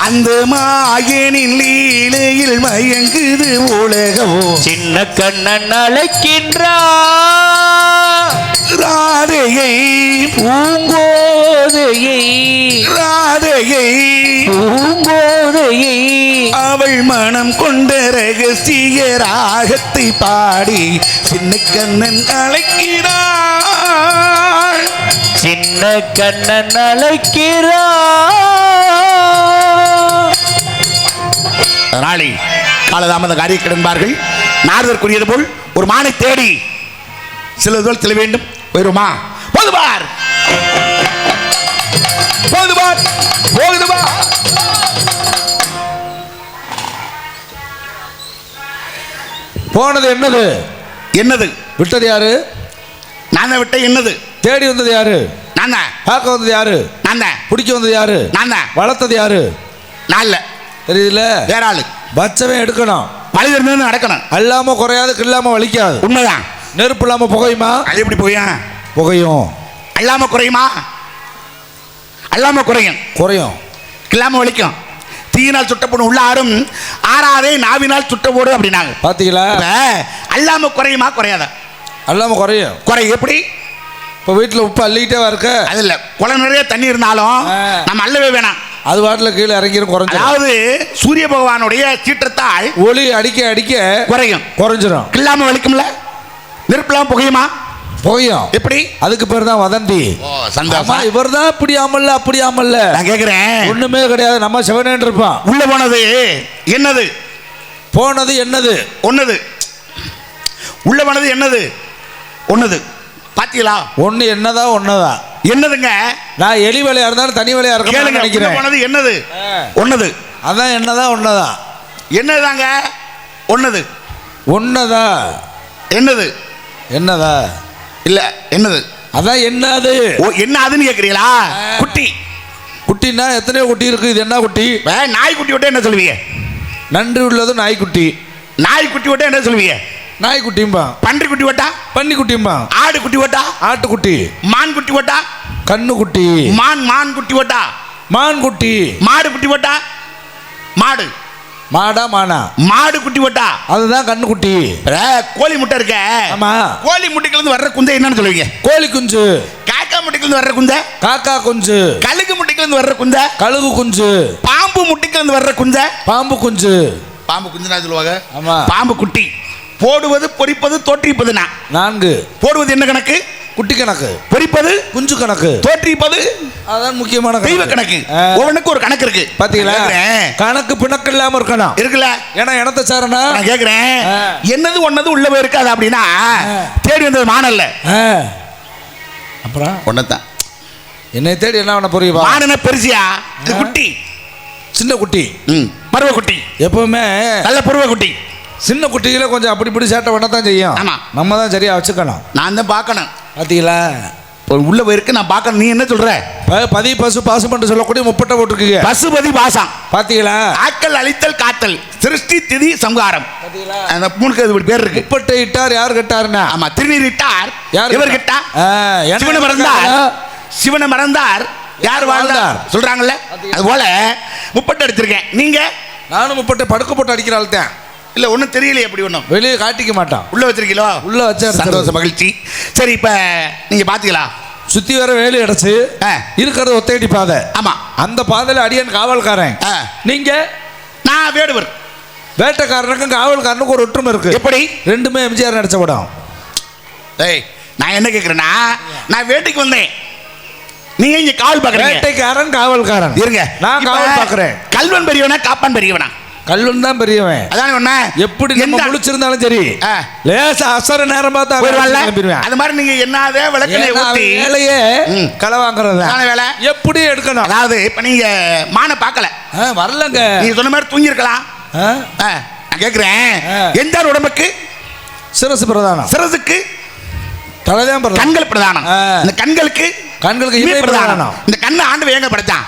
அந்த மாயனின் லீலையில் மயங்குது உலகமோ. சின்ன கண்ணன் அழைக்கின்றா ராதையை பூங்கோதையை, ராதையை பூங்கோதையை அவள் மனம் கொண்ட ரகசிய ராகத்தை பாடி சின்னக்கண்ணன் அழைக்கிறாள். சின்ன கண்ணன் அழைக்கிறா. நாளை காலதாமத காரியக்கிடன்பார்கள் நாரதர் கூறியது போல் ஒரு மானை தேடி செல்வதோல் செல்ல வேண்டும். போயிருமா? போதுபார் போதுபார் போகுதுபா. போனது என்னது? என்னது? விட்டது யாரு? நான் தான் விட்டேன். என்னது? தேடி வந்தது யாரு? நான் தான். பார்க்க வந்தது யாரு? நான் தான். பிடிக்க வந்தது யாரு? நான் தான். வளர்த்தது யாரு? நான் இல்ல. தெரியுதுல? வேற ஆளு. பச்சவன் எடுக்கணும், வழி இருந்து நடக்கணும். அல்லாம குறையாது, கில்லாம வலிக்காது. உண்மைதான். நெருப்பு இல்லாம புகையுமா? அது எப்படி போயா? புகையும். அல்லாம குறையுமா? அல்லாம குறையும். குறையும். கில்லாம வலிக்கும். தீயினால் சுட்ட போடும் உள்ள ஆறும் ஆறாதே நாவினால் சுட்ட போடு அப்படின்னாங்க. பாத்தீங்களா? அல்லாம குறையுமா குறையாதா? அல்லாம குறையும். குறை எப்படி? இப்போ வீட்டில் உப்பு அள்ளிக்கிட்டே இருக்க, அது இல்ல, குளம் நிறைய தண்ணி இருந்தாலும் நம்ம அள்ளவே வேணாம், அது வாட்டில் கீழே இறங்கிரும், குறைஞ்சிரும். அதாவது சூரிய பகவானுடைய சீற்றத்தால் ஒளி அடிக்க அடிக்க குறையும், குறைஞ்சிரும். கில்லாம வலிக்கும்ல. நெருப்புலாம் புகையுமா? புகையும். எப்படி? அதுக்கு பேர் தான் வதந்தி. சந்தோஷம். இவர் தான் இப்படி ஆமல்ல அப்படி ஆமல்ல. நான் கேட்கிறேன், ஒண்ணுமே கிடையாது, நம்ம சிவனேன்னு இருப்பான். உள்ள போனது என்னது? போனது என்னது? ஒன்னது. உள்ள போனது என்னது? ஒன்னது. பாத்தீங்களா? ஒண்ணு என்னதான் ஒன்னதான். என்னதுங்க? நான் எலி வேலையா இருந்தாலும் தனி வேலையா இருக்க நினைக்கிறேன். போனது என்னது? ஒன்னது. அதான் என்னதான் ஒன்னதான். என்னதாங்க? ஒன்னது ஒன்னதா என்னது என்னதா இல்ல என்னது அதான் என்னது ஓ என்ன அதுன்னு கேக்குறீங்களா குட்டி குட்டின்னா எத்தனையோ குட்டி இருக்கு இது என்ன குட்டி நாய் குட்டி விட்டா என்ன சொல்லுவீங்க நன்றி உள்ளது நாய்க்குட்டி நாய் குட்டி விட்டா என்ன சொல்லுவீங்க நாய்க்குட்டிம்பா பன்றி குட்டி விட்டா பன்னி குட்டிம்பா ஆடு குட்டி விட்டா ஆட்டுக்குட்டி மான் குட்டி விட்டா கண்ணு குட்டி மான் குட்டி விட்டா மான் குட்டி மாடு குட்டி விட்டா மாடு மாடா மானா மாடு குட்டி விட்டா அதுதான் கண்ணு குட்டி கோழி முட்டை இருக்க ஆமா கோழி முட்டைக்குள்ள இருந்து வர்ற குந்தை என்னன்னு சொல்லுவீங்க கோழி குஞ்சு காக்கா முட்டைக்குள்ள இருந்து வர்ற குந்தை காக்கா குஞ்சு கழுகு முட்டைக்குள்ள இருந்து வர்ற குந்தை கழுகு குஞ்சு பாம்பு முட்டைக்குள்ள இருந்து வர்ற குந்தை பாம்பு குஞ்சு பாம்பு குஞ்சுனா சொல்லுவாங்க ஆமா பாம்பு குட்டி போடுவது பொரிப்பது தோற்றிப்பதுனா 4 போடுவது என்ன கணக்கு குட்டி கணக்கு பொரிப்பது குஞ்சு கணக்கு தோற்றிப்பது அதான் முக்கியமான தெய்வ கணக்கு ஒவ்வொன்றுக்கு ஒரு கணக்கு இருக்கு பாத்தீங்களா கணக்கு பிணக்கு இல்லாம இருக்கணும் இருக்குல்ல ஏன்னா எனத்த சாரனா நான் கேக்குறேன் என்னது ஒன்னது உள்ள போய் இருக்காது அப்படின்னா தேடி வந்தது மானல்ல அப்புறம் ஒன்னதான் என்னை தேடி என்ன பண்ண போறீங்க மானன பெருசியா இது குட்டி சின்ன குட்டி பருவ குட்டி எப்பவுமே நல்ல பருவ குட்டி சின்ன குட்டிகளை கொஞ்சம் அப்படி இப்படி சேட்டை பண்ண தான் செய்யும் ஆமா நம்ம தான் சரியா வச்சுக்கணும் நான் தான் பார்க்கணும் பாத்தீங்களா உள்ள போயிருக்கு நான் பார்க்கணும் நீ என்ன சொல்ற பதி பசு பாசம் என்று சொல்லக்கூடிய முப்பட்டை போட்டிருக்கீங்க பசுபதி பாசம் பாத்தீங்களா ஆக்கல் அழித்தல் காத்தல் சிருஷ்டி திதி சம்ஹாரம் அந்த 3 பேர் இருக்கு முப்பட்டை இட்டார் யார் கட்டாருன்னா ஆமா திருநீர் இட்டார் யார் இவர் கிட்டா சிவனை மறந்தார் யார் வாழ்ந்தார் சொல்றாங்கல்ல அது போல முப்பட்டை அடிச்சிருக்கேன் நீங்க நானும் முப்பட்டை படுக்க போட்டு அடிக்கிற ஆள் தான் இல்ல ஒன்றும் தெரியலையே அப்படி ஒன்றும் வெளியே காட்டிக்க மாட்டான் உள்ள வச்சிருக்கீங்களோ உள்ள வச்ச சந்தோஷம் மகிழ்ச்சி சரி இப்ப நீங்க பாத்தீங்களா சுத்தி வர வேலி அடைச்சு இருக்கிறது ஒத்தையடி பாதை ஆமா அந்த பாதையில அடியன் காவல்காரன் நீங்க நான் வேடுவர் வேட்டைக்காரனுக்கும் காவல்காரனுக்கும் ஒரு ஒற்றுமை இருக்கு எப்படி ரெண்டுமே எம்ஜிஆர் நடிச்ச படம் ஏய் நான் என்ன கேக்குறேன்னா நான் வேட்டைக்கு வந்தேன் நீங்க இங்க காவல் பாக்குறீங்க வேட்டைக்காரன் காவல்காரன் இருங்க நான் காவல் பாக்குறேன் கல்வன் பெரியவனா காப்பான் பெரியவனா கல்வன் தான் பெரியவன் அதானே ஒண்ணு எப்படி நம்ம முழிச்சிருந்தாலும் சரி லேசா அசர நேரம் பார்த்தா போயிடுவான் அது மாதிரி நீங்க என்னதே விளக்கணை ஊத்தி வேலையே களை வாங்குறது வேலை எப்படி எடுக்கணும் அதாவது இப்ப நீங்க மான பார்க்கல வரலங்க நீங்க சொன்ன மாதிரி தூங்கி இருக்கலாம் நான் கேக்குறேன் எந்த உடம்புக்கு சிரசு பிரதானம் சிரசுக்கு தலைதான் பிரதானம் கண்கள் பிரதானம் இந்த கண்களுக்கு இமை பிரதானம் இந்த கண்ணை ஆண்டவன் ஏங்க படைச்சான்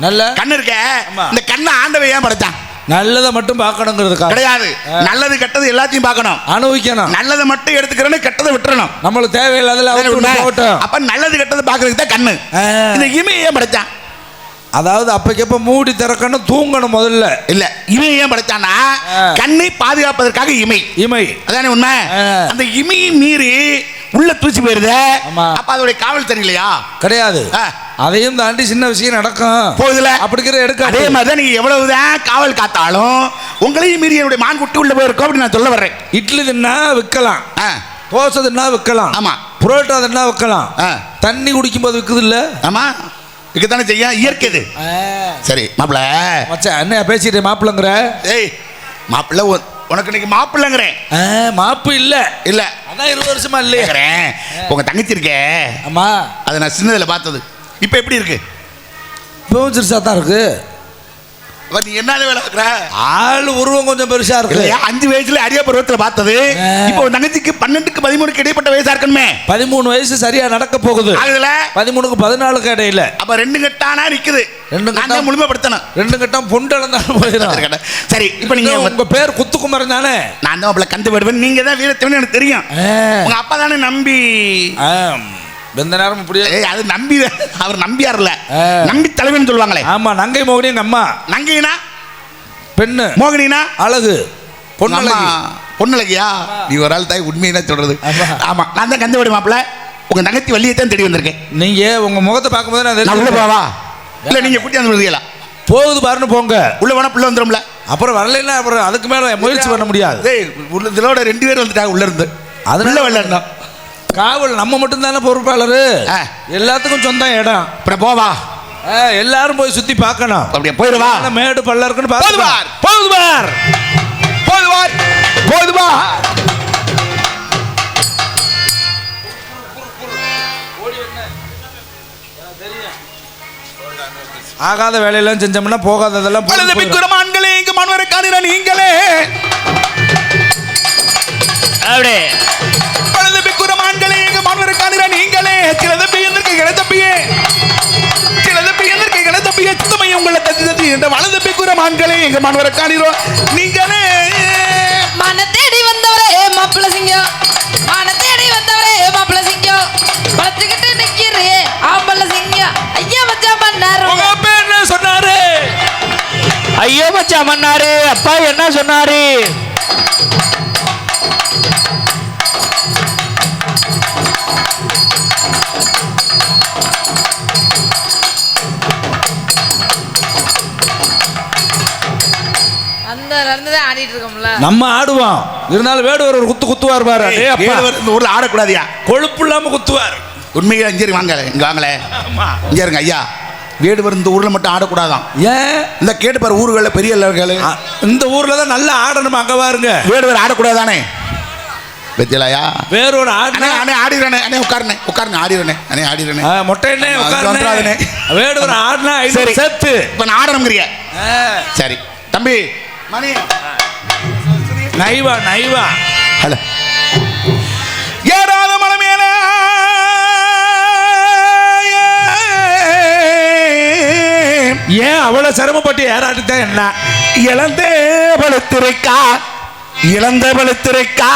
நல்ல கண்ணு இருக்க இந்த கண்ணை ஆண்டவன் ஏன் படைச்சான் நல்லதை மட்டும் பார்க்கணுங்கிறது கிடையாது நல்லது கெட்டது எல்லாத்தையும் பார்க்கணும் அனுபவிக்கணும் நல்லதை மட்டும் எடுத்துக்கிறேன்னு கெட்டதை விட்டுறணும் நம்மளுக்கு தேவையில்லாத அப்ப நல்லது கெட்டது பாக்குறதுக்கு தான் கண்ணு இந்த இமையை ஏன் படைச்சான் அதாவது அப்பக்கப்ப மூடி திறக்கணும் தூங்கணும் முதல்ல இல்ல இமை ஏன் படைச்சானா கண்ணை பாதுகாப்பதற்காக இமை அதானே உண்மை அந்த இமையை மீறி உள்ள தூசி போயிருது அப்ப அதோட காவல் தெரியலையா கிடையாது அதையும் தாண்டி சின்ன விஷயம் நடக்கும் போகுதுல அப்படிங்கிற எடுக்க அதே மாதிரிதான் நீங்க எவ்வளவுதான் காவல் காத்தாலும் உங்களையும் மீறி என்னுடைய மான் குட்டி உள்ள போயிருக்கோம் அப்படின்னு நான் சொல்ல வர்றேன் இட்லி தின்னா விற்கலாம் தோசை தின்னா விற்கலாம் ஆமா புரோட்டா தின்னா விற்கலாம் தண்ணி குடிக்கும் போது விற்குது இல்ல ஆமா இதுதானே செய்ய இயற்கை இது சரி மாப்பிள்ள மச்சான் என்ன பேசிட்டு மாப்பிள்ளங்கிற ஏய் மாப்பிள்ள உனக்கு இன்னைக்கு மாப்பிள்ளங்கிறேன் மாப்பு இல்ல இல்ல அதான் 20 வருஷமா இல்லையே உங்க தங்கச்சி இருக்கே ஆமா அதை நான் சின்னதுல பார்த்தது இப்ப எப்படி இருக்கு இப்பவும் சிறுசா தான் இருக்கு நீ என்ன வேலை பார்க்குற ஆள் உருவம் கொஞ்சம் பெருசா இருக்கு 5 வயசுல அரிய பருவத்துல பார்த்தது இப்போ தங்கச்சிக்கு 12க்கு 13க்கு இடைப்பட்ட வயசா இருக்கணுமே 13 வயசு சரியா நடக்க போகுது அதுல 13க்கு 14க்கு இடையில அப்ப 2 கட்டானா நிக்குது 2 கட்டம் முழுமைப்படுத்தணும் 2 கட்டம் பொண்டளந்தாலும் போயிடும் சரி இப்போ நீங்க உங்க பேர் குத்துக்குமரன் தானே நான் தான் அப்பல கந்து விடுவேன் நீங்க தான் வீரத்தவன் எனக்கு தெரியும் உங்க அப்பா தானே நம்பி எந்த நேரம் இப்படி அது நம்பி அவர் நம்பியார்ல நம்பி தலைவன் சொல்லுவாங்களே ஆமா நங்கை மோகினி எங்க அம்மா நங்கைனா பெண்ணு மோகினா அழகு பொண்ணழகியா நீ ஒரு ஆள் தாய் உண்மையை தான் சொல்றது ஆமா நான் தான் கந்து விடு மாப்பிள்ள உங்க தங்கச்சி வள்ளியை தான் தேடி வந்திருக்கேன் நீங்க உங்க முகத்தை பார்க்கும்போது நான் உள்ள போவா இல்ல நீங்க கூட்டி வந்து விடுதீங்களா போகுது பாருன்னு போங்க உள்ள வேணா புள்ள வந்துரும்ல அப்புறம் வரலைன்னா அப்புறம் அதுக்கு மேல முயற்சி பண்ண முடியாது இதோட 2 பேர் வந்துட்டாங்க உள்ள இருந்து அதனால வெள்ள இருந்தா காவல் நம்ம மட்டும் தானே பொறுப்பாளர் எல்லாத்துக்கும் சொந்தம் இடம் அப்புறம் போவா எல்லாரும் போய் சுத்தி பார்க்கணும் அப்படியே போயிடுவா மேடு பல்ல இருக்குன்னு போதுவார் போதுவார் போதுவார் போதுவார் ஆகாத வேலையெல்லாம் செஞ்சோம்னா போகாததெல்லாம் குரமான்களே இங்கு மன்வரை காணிற நீங்களே அப்படியே வலது குரமான்களே எங்க மாணவர் காணிற நீங்களே சிலதப்பி எதற்கு கிளத்தப்பியே சிலதப்பி எதற்கு கிளத்தப்பியே சுத்தமையும் உங்களை தத்தி தத்தி என்ற வலது குரமான்களே எங்க மாணவர் காணிறோம் நீங்களே மன தேடி வந்தவரே மாப்பிள்ள சிங்கம் மன தேடி வந்தவரே மாப்பிள்ள சிங்கம் பழச்சுக்கிட்டு நிக்கிறே ஆம்பள சிங்கம் ஐயா மச்சான் பண்ணாரு உங்க பேர் என்ன சொன்னாரு? ஐயோ மச்சான் மன்னாரு அப்பா என்ன சொன்னாரு? அந்த நடந்துதான் ஆடிட்டு இருக்கோம்ல. நம்ம ஆடுவோம், இருந்தாலும் வேடுவர் ஒரு குத்து குத்துவார் பாரு. டேய் அப்பா, இந்த ஊர்ல ஆடக்கூடாதியா, கொழுப்பு இல்லாம குத்துவார். உண்மையில இங்கே வாங்க, இங்க வாங்களே, இங்க இருங்க ஐயா. வேடுவர் இந்த ஊர்ல மட்டும் ஆடக்கூடாதான். ஏன்? இந்த கேட்டு பாரு ஊர்களில் பெரிய இந்த ஊர்ல தான் நல்லா ஆடணும். அங்க பாருங்க, வேடுவர் ஆடக்கூடாதானே வெத்தியலாயா? வேறொரு ஆடு ஆடிறனே அண்ணே உட்காருனே உட்காருனே ஆடிறனே அண்ணே ஆடிறனே மொட்டைனே உட்காருனே. வேடுவர் ஆடுனா சரி செத்து இப்ப நான் ஆடணும்ங்கறிய. சரி தம்பி மணி நைவா நைவா ஹலோ ஏறாத மலை மேல ஏன் அவ்வளவு சிரமப்பட்டு ஏறாட்டுதான் என்ன? இளந்த பழுத்திருக்கா இளந்த பழுத்திருக்கா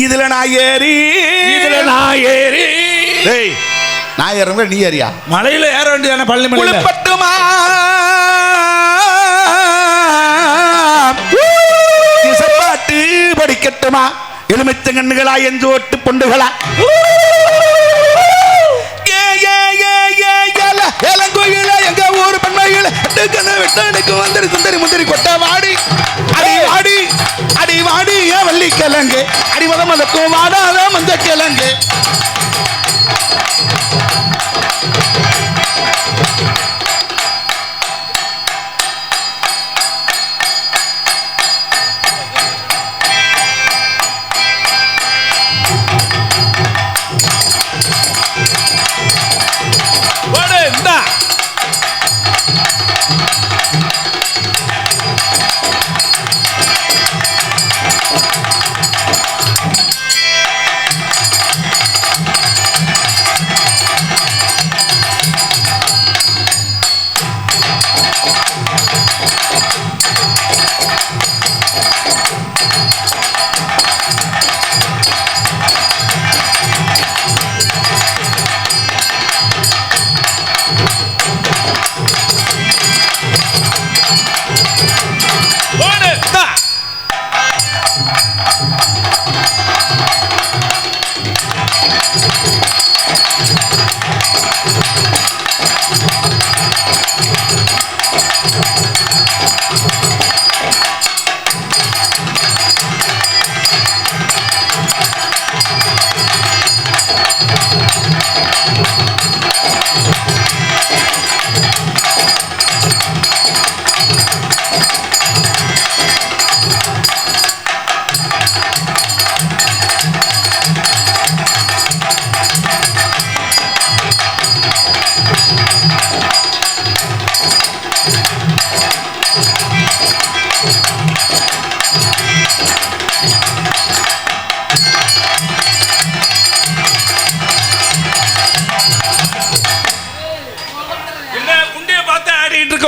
இதுல நான் ஏறி டேய் நான் ஏறங்க நீ ஏறியா? மலையில ஏற வேண்டியதானே பள்ளி மலையில. குளிப்பட்டுமா இசப்பாட்டு படிக்கட்டுமா எலுமிச்சங்கண்ணுகளா எஞ்சோட்டு பொண்டுகளா ஏலங்கோயில எங்க ஊர் பெண்மையில விட்டு வந்துரு சுந்தரி முந்தரி கொட்ட வாடி அடி வாடி அடி வாடி ஏன் வள்ளி கிழங்கு அடி மதக்கும் வாடாத மஞ்ச கிழங்கு.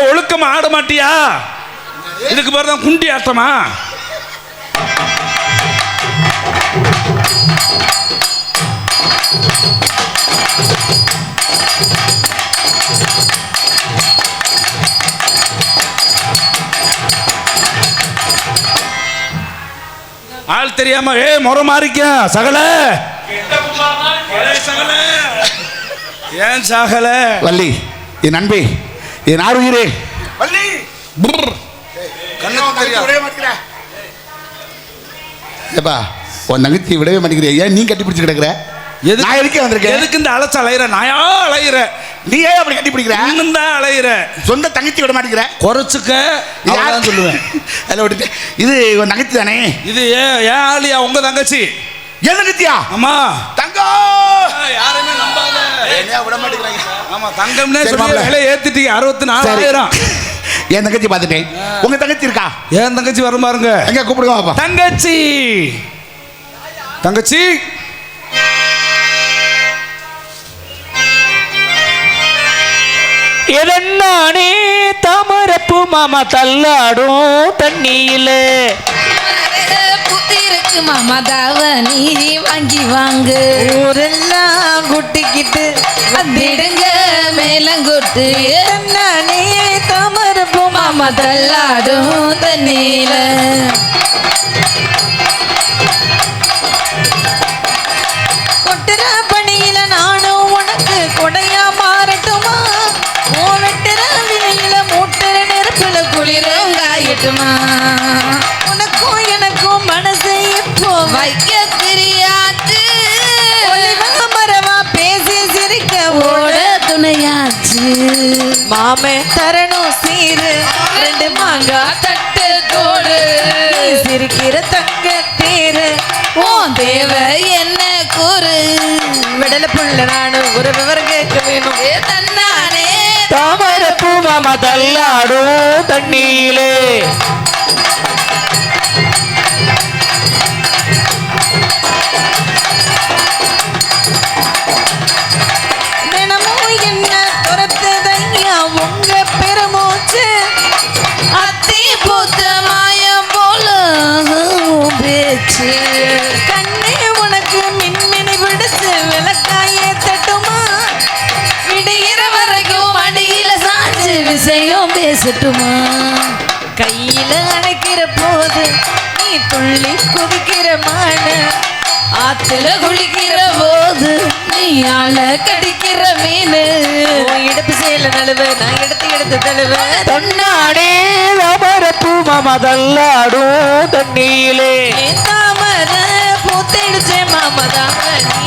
ஒழுக்கமா ஆட மாட்டியா? இதுக்கு பேர் தான் குண்டி ஆட்டமா? ஆள் தெரியாம முறை மாறிக்க சகல ஏன் சகல வள்ளி என் அன்பே என் ஆறுயிரே வள்ளி ஏப்பா உன் தங்கச்சி விடவே மாட்டேங்கிறியா? ஏன் நீ கட்டி பிடிச்சு கிடக்குற? நான் எதுக்கே வந்திருக்கேன்? எதுக்கு இந்த அலைச்ச அலையிற? நாயா அலையிற? நீ ஏன் அப்படி கட்டி பிடிக்கிற? இன்னும் தான் அலையிற. சொந்த தங்கச்சி விட மாட்டேங்கிற? குறைச்சுக்க யாரும் சொல்லுவேன். அதில் விட்டுட்டு இது உன் தங்கச்சி தானே? இது ஏன் ஆளியா? உங்க தங்கச்சி. என் தங்கச்சியா? ஆமா. தங்கம் யாருமே நம்பாத. என்ன விட மாட்டேங்கிறாங்க. ஆமா தங்கம்னே சொல்லி விலை ஏத்திட்டீங்க 64,000. என் தங்கச்சி பார்த்துட்டேன். உங்க தங்கச்சி இருக்கா? என் தங்கச்சி வரும் பாருங்க. எங்க கூப்பிடுங்க பாப்பா. தங்கச்சி தங்கச்சி எதன்னானே தாமரப்பு மாமா தள்ளாடும் தண்ணியில புத்தி இருக்கு மாமா தாவணி வாங்கி வாங்கு. ஊரெல்லாம் குட்டிக்கிட்டு வந்திடுங்க மேலங்கொட்டு. நானே தாமரப்பு மாமா தள்ளாடும் தண்ணியில. கொட்டுற பணியில நானும் உனக்கு கொடையா மாறட்டுமா? வெட்டுற விலையில மூட்டுற நெருப்புல குளிரும் காயட்டுமா? உனக்கும் எனக்கும் மனசை இப்போ வைக்க தெரியாது. மரவா பேசி சிரிக்க ஓட துணையாச்சு. மாமே தரணும் சீரு 2 மாங்காய் தட்டு தோடு. சிரிக்கிற தங்க தேரு ஓ தேவை என்ன கூறு. விடல புள்ள நானும் ஒரு விவரம் கேட்க வேணும். தன்னானே தாமரப்பு மாமா தள்ளாடும் தண்ணியிலே. தினமும் என்ன துரத்துதையா உங்க பெருமூச்சு. அத்தி பூத்த மாயம் போல பேச்சு. கண்ணே உனக்கு மின்மினி பிடிச்சு விளக்காய தட்டுமா? விடுகிற வரைக்கும் அடியில சாஞ்சு விஷயம் பேசட்டுமா? கையில அணைக்கிற போது நீ துள்ளி குதிக்கிற மான. ஆத்துல குளிக்கிற போது நீ ஆள கடிக்கிற மீன். இடுப்பு சேல நழுவ நான் எடுத்து தழுவ. தன்னாடே தாமரப்பு மாமா தள்ளாடும் தண்ணியிலே. தாமர பூத்திடுச்சே மாமதான் நீ.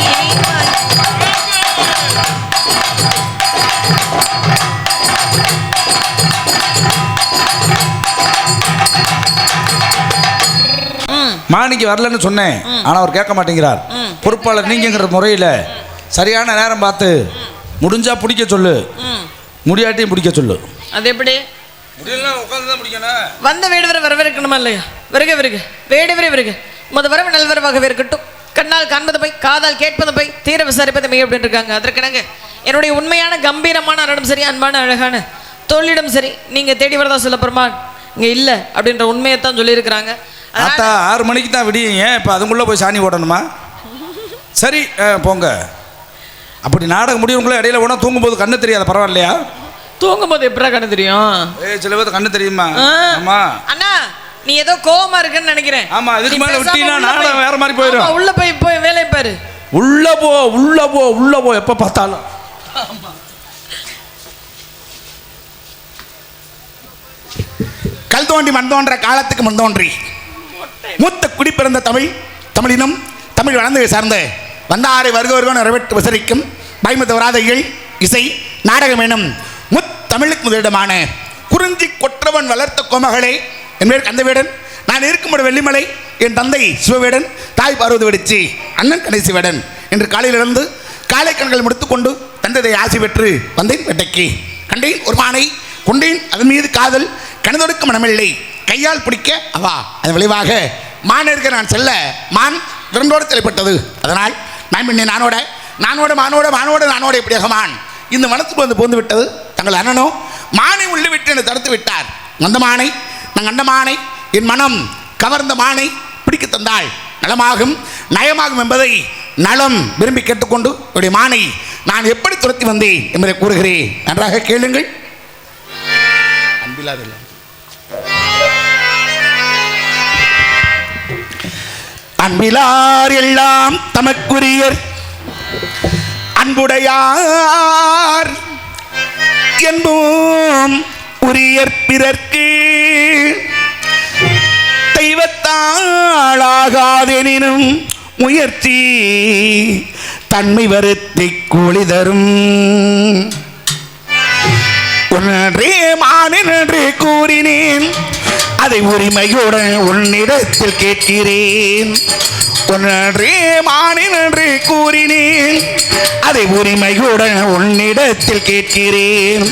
மாணிக்கு வரலன்னு சொன்னேன். ஆனால் அவர் கேட்க மாட்டேங்கிறார். பொறுப்பாளர் நீங்கிற முறையில் சரியான நேரம் பார்த்து முடிஞ்சா பிடிக்க சொல்லு, முடியாட்டியும் பிடிக்க சொல்லு. அது எப்படி? முடியலாம் உட்காந்து தான் பிடிக்கணும். வந்த வேடுவரை வரவேற்கணுமா இல்லையா? வருக வருக வேடுவரே வருக. வரவு நல்வரவாகவே இருக்கட்டும். கண்ணால் காண்பது போய் காதால் கேட்பது போய் தீர விசாரிப்பது மெய் அப்படின்னு இருக்காங்க. அதற்கிணங்க என்னுடைய உண்மையான கம்பீரமான அரணம் சரி, அன்பான அழகான தோழிடம் சரி, நீங்கள் தேடி வரதா சொல்ல பெருமான் இங்கே இல்லை அப்படின்ற உண்மையை தான் சொல்லியிருக்கிறாங்க. அத்தா 6 மணிக்கு தான் விடியுங்க. இப்போ அதுக்குள்ளே போய் சாணி ஓடணுமா? சரி போங்க. அப்படி நாடகம் முடியுங்களே இடையில போனால் தூங்கும்போது கண்ணு தெரியாது, பரவாயில்லையா? தூங்கும்போது எப்படா கண்ணு தெரியும்? சில பேர் கண்ணு தெரியுமா? ஆமா அண்ணா நீ ஏதோ கோவமா இருக்குன்னு நினைக்கிறேன். ஆமா, இதுக்கு மேல விட்டீனா நாடகம் வேற மாதிரி போயிடும். உள்ள போய் வேலையை பாரு. உள்ள போ எப்ப பார்த்தாலும். கல் தோண்டி மண் தோன்ற காலத்துக்கு முன் தோன்றி மூத்த குடிப்பிறந்த தமிழினம் தமிழ் வளர்ந்து சார்ந்த வந்தாரை வருக நிறைவேற்று விசரிக்கும் பயமத்த வராதைகள் இசை நாடகம் எனும் முத்தமிழுக்கு முதலிடமான குறிஞ்சி கொற்றவன் வளர்த்த கோமகளே என் பேர் கந்தவேடன். நான் இருக்கும்போது வெள்ளிமலை, என் தந்தை சிவவேடன், தாய் பார்வதி வெடிச்சி, அண்ணன் கணேசி வேடன் என்று காலையிலிருந்து காலை கண்கள் முடித்துக்கொண்டு தந்தை ஆசி பெற்று வந்தேன் வேட்டைக்கு. கண்டேன் ஒரு மானை, கொண்டேன் அதன் மீது காதல், கணதொடுக்க மனமில்லை, கையால் பிடிக்க அவா. அதன் விளைவாக மானிற்கு நான் செல்ல மான் விரண்டோடு தலைப்பட்டது. அதனால் நான் பின்னே நானோட இப்படியாக மான் இந்த மனத்துக்கு வந்து போந்து விட்டது. தங்கள் அண்ணனோ மானை உள்ளே விட்டு என்னை தடுத்து விட்டார். அந்த மானை நான் கண்ட மானை, என் மனம் கவர்ந்த மானை பிடிக்க தந்தாள் நலமாகும் நயமாகும் என்பதை நலம் விரும்பி கேட்டுக்கொண்டு என்னுடைய மானை நான் எப்படி துரத்தி வந்தேன் என்பதை கூறுகிறேன். நன்றாக கேளுங்கள். அன்பில்லாதில்லை அன்பிலார் எல்லாம் தமக்குரியர் அன்புடையார் என்போம் உரியர் பிறர்க்கு தெய்வத்தாளாகாதெனினும் முயற்சி தன்மை வருத்தி கூலி தரும். ஒன்றே மானின் என்று கூறினேன், அதை உரிமையுடன் உன்னிடத்தில் கேட்கிறேன். ஒன்றே மானின் என்று கூறினேன், அதை உரிமையுடன் உன்னிடத்தில் கேட்கிறேன்.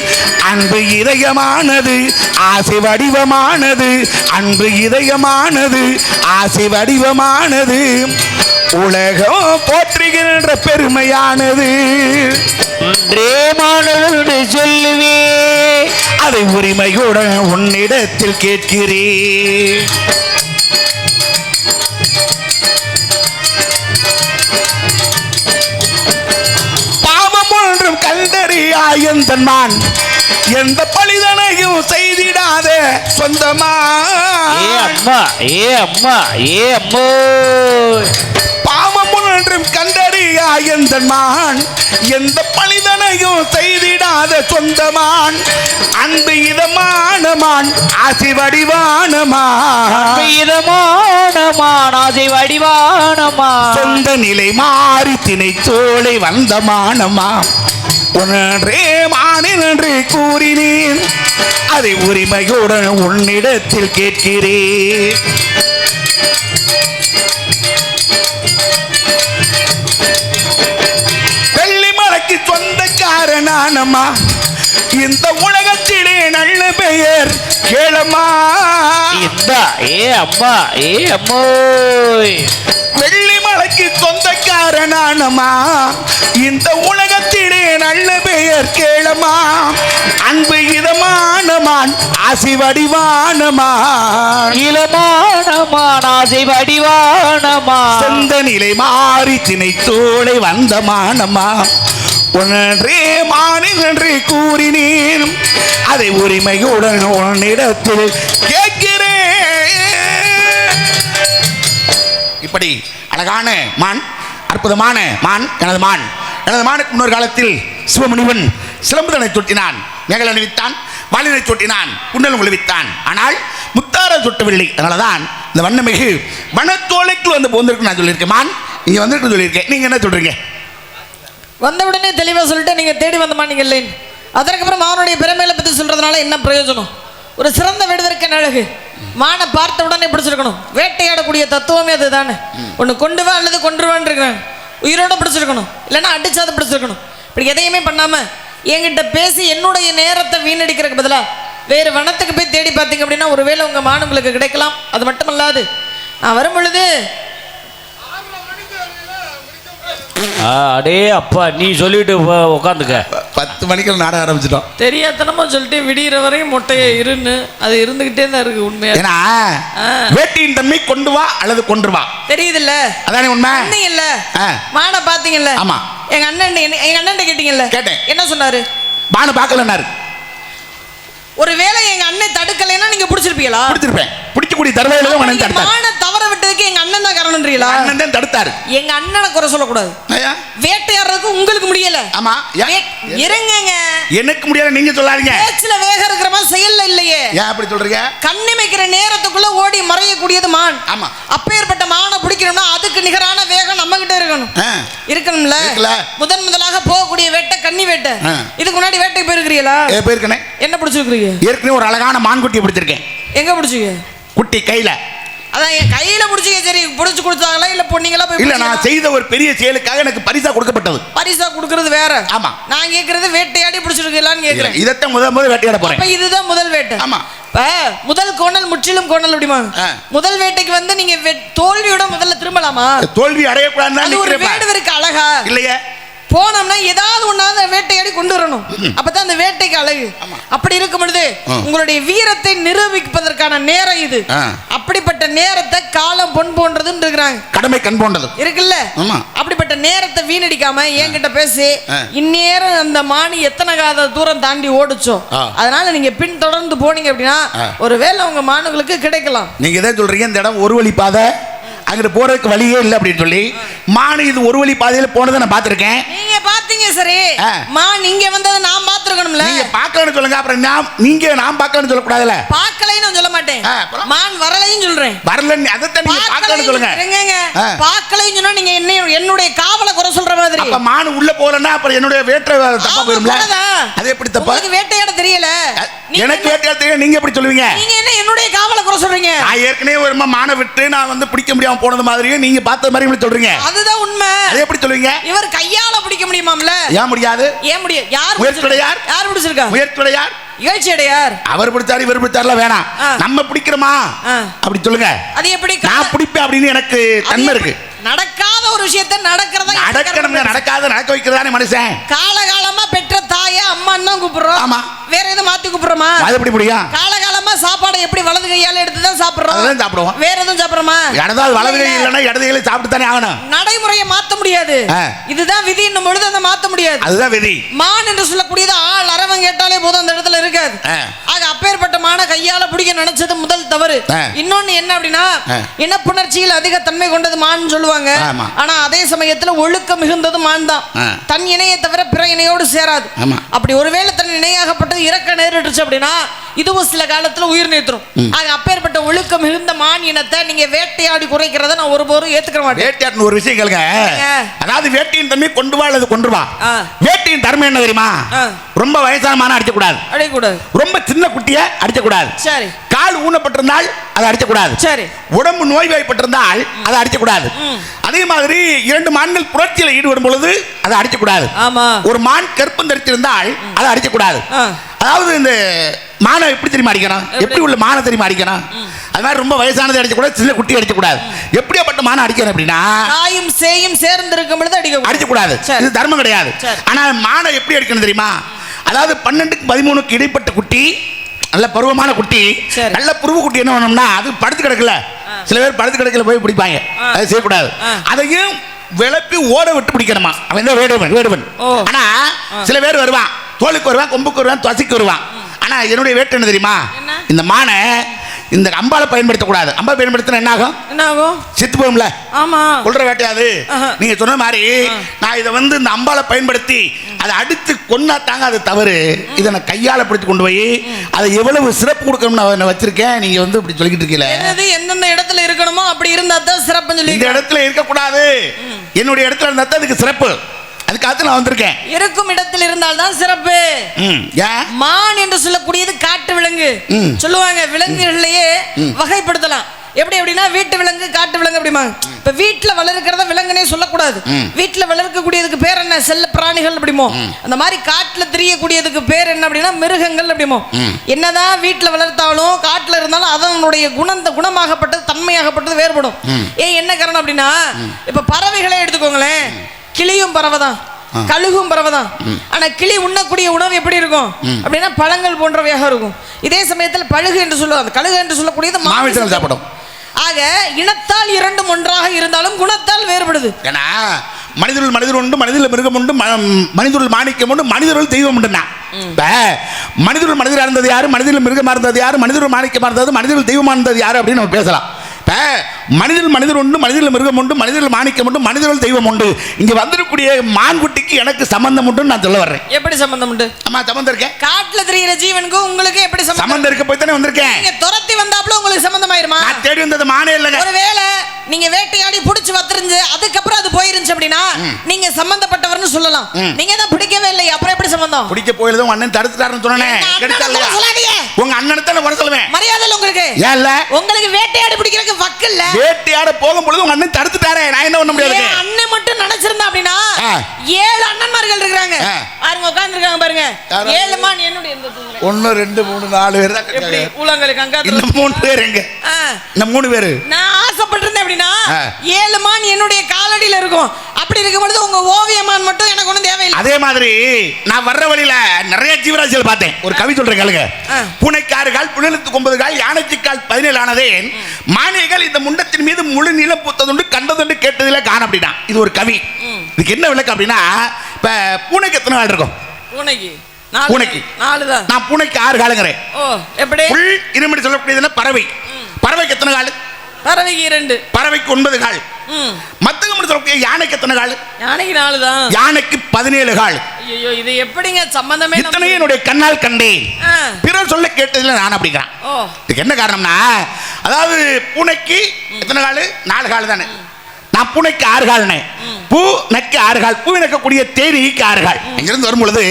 அன்பு இதயமானது ஆசை வடிவமானது, அன்பு இதயமானது ஆசை வடிவமானது, உலகம் போற்றுகின்ற பெருமையானது. ஒன்றே மானவர்கள் சொல்லுவே, அதை உரிமையுடன் உன்னிடத்தில் கேட்கிறேன். பாவம் ஒன்றும் கண்டறியாயந்தன்மான், எந்த பழிதனையும் செய்திடாத சொந்தமா. ஏ அம்மா ஏ அம்மா ஏ அம்மோ, பாவம் ஒன்றும் கண்டறியாயந்தன்மான், எந்த பழிதனையும் செய்திடாத சொந்தமான், அன்பு இதமானமான் ஆசி வடிவானமான், இதமானமான் ஆசை வடிவானமான், சொந்த நிலை மாறி திணை சோலை வந்தமானமா. ஒன்றே மானின் என்று கூறினேன், அதை உரிமையுடன் உன்னிடத்தில் கேட்கிறேன். வெள்ளிமலைக்கு சொந்தக்காரனானம்மா, இந்த உலகத்திலே நல்ல பெயர் கேளம்மா. இந்த ஏ அம்மா ஏ அம்மோ, வெள்ளிமலைக்கு சொந்தக்காரனானம்மா, இந்த உலகத்திலே நல்ல பெயர் கேளம்மா. அன்பு இதமானமான் ஆசி வடிவானமான், இளமானமான் ஆசை வடிவானமான், சொந்த நிலை மாறி திணை தோளை வந்தமானம்மா. ஒன்றே மானின் என்று கூறினேன், அதை உரிமையுடன் உன்னிடத்தில் கேட்கிறேன். இப்படி அழகான மான், அற்புதமான மான் எனது மான். எனது மானுக்கு முன்னொரு காலத்தில் சிவமுனிவன் சிலம்புதனை தொட்டினான், மேகல் அணிவித்தான், வாலினை தொட்டினான், குண்டலம் விளைவித்தான். ஆனால் முத்தார தொட்டவில்லை. அதனால தான் இந்த வண்ணமிகு வனத்தோலைக்குள் வந்து போந்திருக்கு நான் சொல்லியிருக்கேன். மான் இங்கே வந்திருக்கு சொல்லியிருக்கேன். நீங்கள் என்ன சொல்கிறீங்க? வந்த உடனே தெளிவா சொல்லிட்டு நீங்க தேடி வந்த மாட்டீங்க இல்லைன்னு. அதற்கப்புறம் மானுடைய பெருமையில பத்தி சொல்றதுனால என்ன பிரயோஜனம்? ஒரு சிறந்த வேடுவதற்கு அழகு மானை பார்த்த உடனே பிடிச்சிருக்கணும். வேட்டையாடக்கூடிய தத்துவமே அதுதானே. ஒன்று கொண்டு வா அல்லது கொன்றுவான்னு இருக்கிறாங்க. உயிரோட பிடிச்சிருக்கணும், இல்லைன்னா அடிச்சாத பிடிச்சிருக்கணும். இப்படி எதையுமே பண்ணாம என்கிட்ட பேசி என்னுடைய நேரத்தை வீணடிக்கிறதுக்கு பதிலா வேறு வனத்துக்கு போய் தேடி பார்த்தீங்க அப்படின்னா ஒருவேளை உங்க மான் உங்களுக்கு கிடைக்கலாம். அது மட்டும் இல்லாது நான் வரும் பொழுது அடே அப்பா நீ சொல்லிட்டு உட்காந்துக்க. 10 மணிக்கு நாட ஆரம்பிச்சிட்டோம். தெரியாதனமா சொல்லிட்டு விடிகிற வரையும் மொட்டையை இருன்னு அது இருந்துகிட்டே தான் இருக்கு. உண்மையா ஏன்னா வேட்டியின் தன்மை கொண்டு வா அல்லது கொன்று வா தெரியுதுல்ல, அதானே உண்மை. இல்ல மானை பாத்தீங்கல்ல? ஆமா. எங்க அண்ணன் கேட்டீங்கல்ல? கேட்டேன். என்ன சொன்னாரு? மானை பார்க்கலன்னாரு. ஒருவேளை எங்க அண்ணன் தடுக்கலைன்னா நீங்க பிடிச்சிருப்பீங்களா? பிடிச்சிருப்பேன். பிடிக்கக்கூடிய தருவாயில மனம் தடுத்தார். மானை தவற விட்டதுக்கு எங்க அண்ணன் தான் காரணம்ன்றீங்களா? அண்ணன் தான் தடுத்தாரு. எங்க அண்ணனை குறை சொல்லக்கூடாது. வேட்டையாடுறதுக்கு உங்களுக்கு முடியல. ஆமா. இருங்கங்க, எனக்கு முடியல நீங்க சொல்லாதீங்க. பேச்சுல வேகம் இருக்கிற மாதிரி செயல்ல இல்லையே. ஏன் அப்படி சொல்றீங்க? கண்ணிமைக்கிற நேரத்துக்குள்ள ஓடி மறையக்கூடியது மான். ஆமா. அப்பேற்பட்ட மானை பிடிக்கணும்னா அதுக்கு நிகரான வேகம் நம்ம கிட்ட இருக்கணும். இருக்கணும்ல. முதலாக போகக்கூடிய வேட்டை கன்னி வேட்டை. இதுக்கு முன்னாடி வேட்டைக்கு போயிருக்கிறீங்களா? போயிருக்கேன். என்ன பிடிச்சிருக்கீங்க? ஏற்கனவே ஒரு அழகான மான்குட்டியை பிடிச்சிருக்கேன். எங்க பிடிச்சிங்க? குட்டி கையில. அதான் என் கையில பிடிச்சிங்க. சரி, பிடிச்சு கொடுத்தாங்களா இல்ல பொண்ணுங்களா போய்? இல்ல, நான் செய்த ஒரு பெரிய செயலுக்காக எனக்கு பரிசா கொடுக்கப்பட்டது. பரிசா கொடுக்கிறது வேற. ஆமா. நான் கேக்குறது வேட்டையாடி பிடிச்சிருக்கீங்களான்னு கேக்குறேன். இதத்தான் முதல் வேட்டையாட போறேன். அப்ப இதுதான் முதல் வேட்டை. ஆமா. முதல் கோணல் முற்றிலும் கோணல் அப்படிமா? முதல் வேட்டைக்கு வந்து நீங்க தோல்வியோட முதல்ல திரும்பலாமா? தோல்வி அடையக்கூடாது. ஒரு வேடுவருக்கு அழகா இல்லையே. போனோம்னா ஏதாவது ஒண்ணாவது வேட்டையாடி கொண்டு வரணும். அப்பதான் அந்த வேட்டைக்கு அழகு. அப்படி இருக்கும் பொழுது உங்களுடைய வீரத்தை நிரூபிப்பதற்கான நேரம் இது. அப்படிப்பட்ட நேரத்தை காலம் பொன் போன்றதுன்னு இருக்கிறாங்க. கடமை கண் போன்றது இருக்குல்ல. அப்படிப்பட்ட நேரத்தை வீணடிக்காம என்கிட்ட பேசி இந்நேரம் அந்த மானி எத்தனை காத தூரம் தாண்டி ஓடிச்சோம். அதனால நீங்க பின் தொடர்ந்து போனீங்க அப்படின்னா ஒருவேளை உங்க மானுகளுக்கு கிடைக்கலாம். நீங்க எதை சொல்றீங்க? இந்த இடம் ஒரு வழி பாதை, அங்கிட்டு போறதுக்கு வழியே இல்லை அப்படின்னு சொல்லி மான் இது ஒரு வழி பாதையில போனதை நான் பார்த்திருக்கேன். நீங்க பாத்தீங்க. சரி, மான் இங்க வந்ததை நான் பார்த்திருக்கணும்ல. நீங்க பார்க்கலன்னு சொல்லுங்க. அப்புறம் நான் பார்க்கலன்னு சொல்லக்கூடாதுல்ல. பார்க்கலைன்னு சொல்ல மாட்டேன். மான் வரலைன்னு சொல்றேன். வரலன்னு அதைத்தான் நீங்க பார்க்கலன்னு சொல்லுங்க. பார்க்கலைன்னு சொன்னா நீங்க என்னுடைய காவலை குறை சொல்ற மாதிரி. அப்ப மான் உள்ள போறேன்னா அப்புறம் என்னுடைய வேட்டை தப்பா போயிரும்ல. அது எப்படி தப்பா? வேட்டையாட தெரியல. எனக்கு வேட்டையாட தெரியல. நீங்க எப்படி சொல்லுவீங்க? நீங்க என்ன என்னுடைய காவலை குறை குறை சொல்றீங்க? நான் ஏற்கனவே ஒரு மானை விட்டு நான் வந்து பிடிக்க முடியாம போனது மாதிரியும் நீங்க பார்த்த மாதிரி இப்படி சொல்றீங்க. அதுதான் உண்மை. அதை எப்படி சொல்லுவீங்க? இவர் கையால பிடிக்க முடியுமாம்ல? ஏன் முடியாது? ஏன் முடியாது? யார் முயற்சியுடையார்? யார் பிடிச்சிருக்கா? முயற்சியுடையார்? இகழ்ச்சியடையார். அவர் பிடிச்சாரு இவர் பிடிச்சாருல வேணாம். நம்ம பிடிக்கிறோமா அப்படி சொல்லுங்க. அது எப்படி? நான் பிடிப்பேன் அப்படின்னு எனக்கு தன்மை இருக்கு. நடக்காத ஒரு விஷயத்தை நடக்கிறதா நடக்கணுங்க, நடக்காத நடக்க வைக்கிறதானே மனுஷன். காலகாலமா பெற்ற தாயை அம்மான்னு தான் கூப்பிடுறோம். ஆமா. வேற எதுவும் மாத்தி கூப்பிடுறோமா? அது எப்படி முடியும்? காலகாலமா சாப்பாடு எப்படி வலது கையால எடுத்து தான் சாப்பிடுறோம். அதான் சாப்பிடுவோம். வேற எதுவும் சாப்பிடுறோமா? இடதாவது வலது கை இல்லைன்னா இடது கையில சாப்பிட்டு தானே ஆகணும். நடைமுறையை மாத்த முடியாது. இதுதான் விதி என்னும் பொழுது அதை மாத்த முடியாது. அதுதான் விதி. மான் என்று சொல்லக்கூடியது ஆள் அரவம் கேட்டாலே போதும் அந்த இடத்துல இருக்காது. ஆக அப்பேற்பட்ட மான கையால பிடிக்க நினைச்சது முதல் தவறு. இன்னொன்னு என்ன அப்படின்னா இனப்புணர்ச்சியில் அதிக தன்மை கொண்டது மான் சொல்லுவாங்க. ஆனா அதே சமயத்துல ஒழுக்கம் மிகுந்தது மான் தான். தன் இணையை தவிர பிற இணையோடு சேராது. அப்படி ஒருவேளை தன் இணையாகப்பட்டது இறக்க நேரிட்டுச்சு அப்படின்னா இதுவும் சில காலத்துல உயிர் நீத்துரும். ஆக அப்பேற்பட்ட ஒழுக்கம் மிகுந்த மான் இனத்தை நீங்க வேட்டையாடி குறைக்கிறத நான் ஒருபோதும் ஏத்துக்க மாட்டேன். வேட்டையாடுன்னு ஒரு விஷயம் கேளுங்க. அதாவது வேட்டையின் தன்மை கொண்டு வா அல்லது கொண்டு வா. வேட்டையின் தர்மம் என்ன தெரியுமா? ரொம்ப வயசான மான அடிக்க கூடாது. அடிக்கக்கூடாது. ரொம்ப சின்ன குட்டிய அடிக்க கூடாது. சரி. கால் ஊனப்பட்டிருந்தால் அதை அடிக்க கூடாது. சரி. உடம்பு நோய்வாய்ப்பட்டிருந்தால் அதை அடிக்க கூடாது. அதே மாதிரி இரண்டு மான்கள் புரட்சியில் ஈடுபடும் பொழுது அதை அடிக்க கூடாது. ஆமா. ஒரு மான் கற்பம் தரித்திருந்தால் அதை அடிக்க கூடாது. அதாவது இந்த மானை எப்படி தெரியுமா அடிக்கணும்? எப்படி உள்ள மானை தெரியுமா அடிக்கணும்? அது மாதிரி ரொம்ப வயசானதை அடிக்க கூடாது, சின்ன குட்டி அடிக்க கூடாது. எப்படியாப்பட்ட மானை அடிக்கணும் அப்படின்னா தாயும் சேயும் சேர்ந்து இருக்கும் பொழுது அடிக்க கூடாது. இது தர்மம் கிடையாது. ஆனா மானை எப்படி அடிக்கணும் தெரியுமா? அதாவது 12க்கு 13க்கு இடைப்பட்ட குட்டி, நல்ல பருவமான குட்டி, நல்ல புருவ குட்டி என்ன பண்ணணும்னா அது படுத்து கிடக்கல. சில பேர் படுத்து கிடக்கல போய் பிடிப்பாங்க. அது செய்யக்கூடாது. அதையும் விளப்பி ஓட விட்டு பிடிக்கணுமா. அவன் தான் வேடுவன். ஆனா சில பேர் வருவான், தோலுக்கு வருவான், கொம்புக்கு வருவான், துவசிக்கு வருவான். ஆனா என்னுடைய வேட்டு என்ன தெரியுமா? இந்த மானை இந்த அம்பால பயன்படுத்தக்கூடாது. அம்பா பயன்படுத்தினா என்ன ஆகும்? செத்து போகும்ல. ஆமா. கொல்ற வேட்டையாது. நீங்க சொன்ன மாதிரி நான் இதை வந்து இந்த அம்பால பயன்படுத்தி அதை அடித்து கொன்னா தாங்க அது தவறு. இதை நான் கையால பிடித்து கொண்டு போய் அதை எவ்வளவு சிறப்பு கொடுக்கணும்னு நான் வச்சிருக்கேன். நீங்க வந்து இப்படி சொல்லிக்கிட்டு இருக்கீங்க. எந்தெந்த இடத்துல இருக்கணுமோ அப்படி இருந்தா தான் சிறப்பு. இந்த இடத்துல இருக்கக்கூடாது, என்னுடைய இடத்துல இருந்தா தான் அதுக்கு சிறப்பு. அதுக்காக நான் வந்திருக்கேன். இருக்கும் இடத்தில் இருந்தால் தான் சிறப்பு. மான் என்று சொல்லக்கூடியது காட்டு விலங்கு சொல்லுவாங்க. விலங்குகள்லயே வகைப்படுத்தலாம். எப்படி அப்படின்னா வீட்டு விலங்கு, காட்டு விலங்கு அப்படிமா. இப்ப வீட்டுல வளர்க்கிறத விலங்குனே சொல்லக்கூடாது. வீட்டுல வளர்க்கக்கூடியதுக்கு பேர் என்ன? செல்ல பிராணிகள் அப்படிமோ. அந்த மாதிரி காட்டுல தெரியக்கூடியதுக்கு பேர் என்ன அப்படின்னா மிருகங்கள் அப்படிமோ. என்னதான் வீட்டுல வளர்த்தாலும் காட்டுல இருந்தாலும் அதனுடைய குணமாகப்பட்டது தன்மையாகப்பட்டது வேறுபடும். ஏன் என்ன காரணம் அப்படின்னா இப்ப பறவைகளே எடுத்துக்கோங்களேன். கிளியும் பறவைதான், கழுகும் பறவைதான். ஆனா கிளி உண்ணக்கூடிய உணவு எப்படி இருக்கும் அப்படின்னா பழங்கள் போன்றவையாக இருக்கும். இதே சமயத்தில் பழுகு என்று சொல்லுவாங்க. கழுகு என்று சொல்லக்கூடியது மாமிசம் சாப்பிடும். ஆக இனத்தால் இரண்டும் ஒன்றாக இருந்தாலும் குணத்தால் வேறுபடுது. ஏன்னா மனிதர்கள் உண்டு, மனிதர்கள் மிருகம் உண்டு, மனிதர்கள் மாணிக்கம் உண்டு, மனிதர்கள் தெய்வம் உண்டுன்னா மனிதர்கள் மனிதராக இருந்தது யாரு, மனிதர்கள் மிருகமாக இருந்தது யாரு, மனிதர்கள் மாணிக்கமாக இருந்தது, மனிதர்கள் தெய்வமாக இருந்தது யாரு அப்படின்னு நம்ம பேசலாம். மனிதர்கள் உண்டு, மனிதர்கள் மிருகம் உண்டு, மனிதர்கள் மாணிக்கம் உண்டு, மனிதர்கள் தெய்வம் உண்டு. இங்க வந்திருக்கக்கூடிய மான்குட்டிக்கு எனக்கு சம்பந்தம் உண்டு நான் சொல்ல வர்றேன். எப்படி சம்பந்தம் உண்டு? ஆமா சம்பந்தம் இருக்கேன். காட்டுல தெரியுற ஜீவனுக்கு உங்களுக்கு எப்படி சம்பந்தம் இருக்க போய் தானே வந்திருக்கேன். நீங்க துரத்தி வந்தாப்புல உங்களுக்கு சம்பந்தம் ஆயிருமா? நான் தேடி வந்தது மானே இல்லைங்க. ஒருவேளை நீங்க வேட்டையாடி புடிச்சு வத்திருந்து அதுக்கப்புறம் அது போயிருந்துச்சு அப்படின்னா நீங்க சம்பந்தப்பட்டவர்னு சொல்லலாம். நீங்க தான் பிடிக்கவே இல்லை, அப்புறம் எப்படி சம்பந்தம்? பிடிக்க போயில உங்க அண்ணன் தடுத்துட்டாருன்னு சொன்னேன். உங்க அண்ணனை தான் குறை சொல்லுவேன். மரியாதை இல்ல உங்களுக்கு. ஏன் இல்ல? உங்களுக்கு வேட்டையாடி பிடிக்கிறதுக்கு வக்கு இல்ல. வேட்டையாட போகும்போது உங்க அண்ணன் தடுத்துட்டாரே, நான் என்ன பண்ண முடியாது? அண்ணன் மட்டும் நினைச்சிருந்தா அப்படின்னா 7 அண்ணன்மார்கள் இருக்காங்க. பாருங்க உட்கார்ந்து இருக்காங்க பாருங்க. 7 மான் என்னுடைய 1 2 3 4 பேர் தான். எப்படி ஊலங்களுக்கு அங்க இந்த 3 பேர் எங்க? இந்த 3 பேர் நான் ஆசைப்பட்டிருந்தேன் அப்படின்னா 7 மான் என்னுடைய காலடியில இருக்கும். அப்படி இருக்கும்போது உங்க ஓவியமான் மட்டும் எனக்கு ஒண்ணும் தேவையில்லை. அதே மாதிரி நான் வர்ற வழியில நிறைய ஜீவராசிகள் பார்த்தேன். ஒரு கவி சொல்றேன் கேளுங்க. பூனைக்கு 6 கால், புலிகளுக்கு 9 கால், யானைக்கு கால் 17 ஆனதே மானியர்கள் இந்த முண்டத்தின் மீது முழு நீளம் பூத்ததுண்டு கண்டதுண்டு கேட்டதில காண அப்படின்னா இது ஒரு கவி. இதுக்கு என்ன விளக்கம் அப்படின்னா இப்ப பூனைக்கு எத்தனை கால் இருக்கும்? பூனைக்கு 4 தான். நான் பூனைக்கு 6 காலுங்கிறேன். எப்படி? புல் இருமடி சொல்லக்கூடியது பறவை. பறவைக்கு எத்தனை கால்? பறவைக்கு 2. பறவைக்கு 9 கால். மத்தகம் சொல்லக்கூடிய யானைக்கு எத்தனை கால்? யானைக்கு 4 தான். யானைக்கு 17 கால். ஐயோ இது எப்படிங்க சம்பந்தமே? இத்தனை என்னுடைய கண்ணால் கண்டேன், பிறர் சொல்ல கேட்டதில்லை நான் அப்படிங்கிறான். இதுக்கு என்ன காரணம்னா அதாவது பூனைக்கு எத்தனை கால்? 4 கால் தானே. நான் பூனைக்கு 6 கால்னே. பூ நக்கு 6 கால். பூ நக்கக்கூடிய தேனீக்கு 6 கால். இங்கிருந்து வரும் பொழுது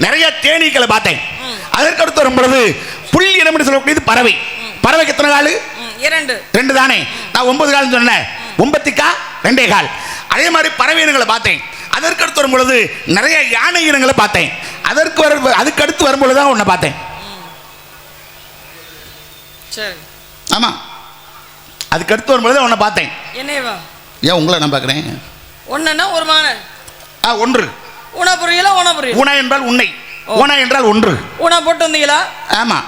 நிறைய தேனீக்களை பார்த்தேன். அதற்கு அடுத்து வரும் பொழுது புல் இனம் என்று சொல்லக்கூடியது பறவை. பறவைக்கு எத்தனை கால்? 2. 2 தானே. நான் 9 கால்னு சொன்னேன். 9 2 கால். அதே மாதிரி பறவை இனங்களை பார்த்தேன். அதற்கு அடுத்து வரும் பொழுது நிறைய யானை இனங்களை பார்த்தேன். அதுக்கு அடுத்து வரும் பொழுது தான் உன்னை பார்த்தேன். சரி. ஆமா, அதுக்கு அடுத்து வரும் பொழுது உன்னை பார்த்தேன். என்னேவா? ஏன் உங்களை நான் பார்க்குறேன்? ஒன்றுன்னா ஒரு மான. ஒன்று. உணா புரியல, உணா புரியல. உணா என்றால் உன்னை, ஓனா என்றால் ஒன்று. உணா போட்டு வந்தீங்களா? ஆமா.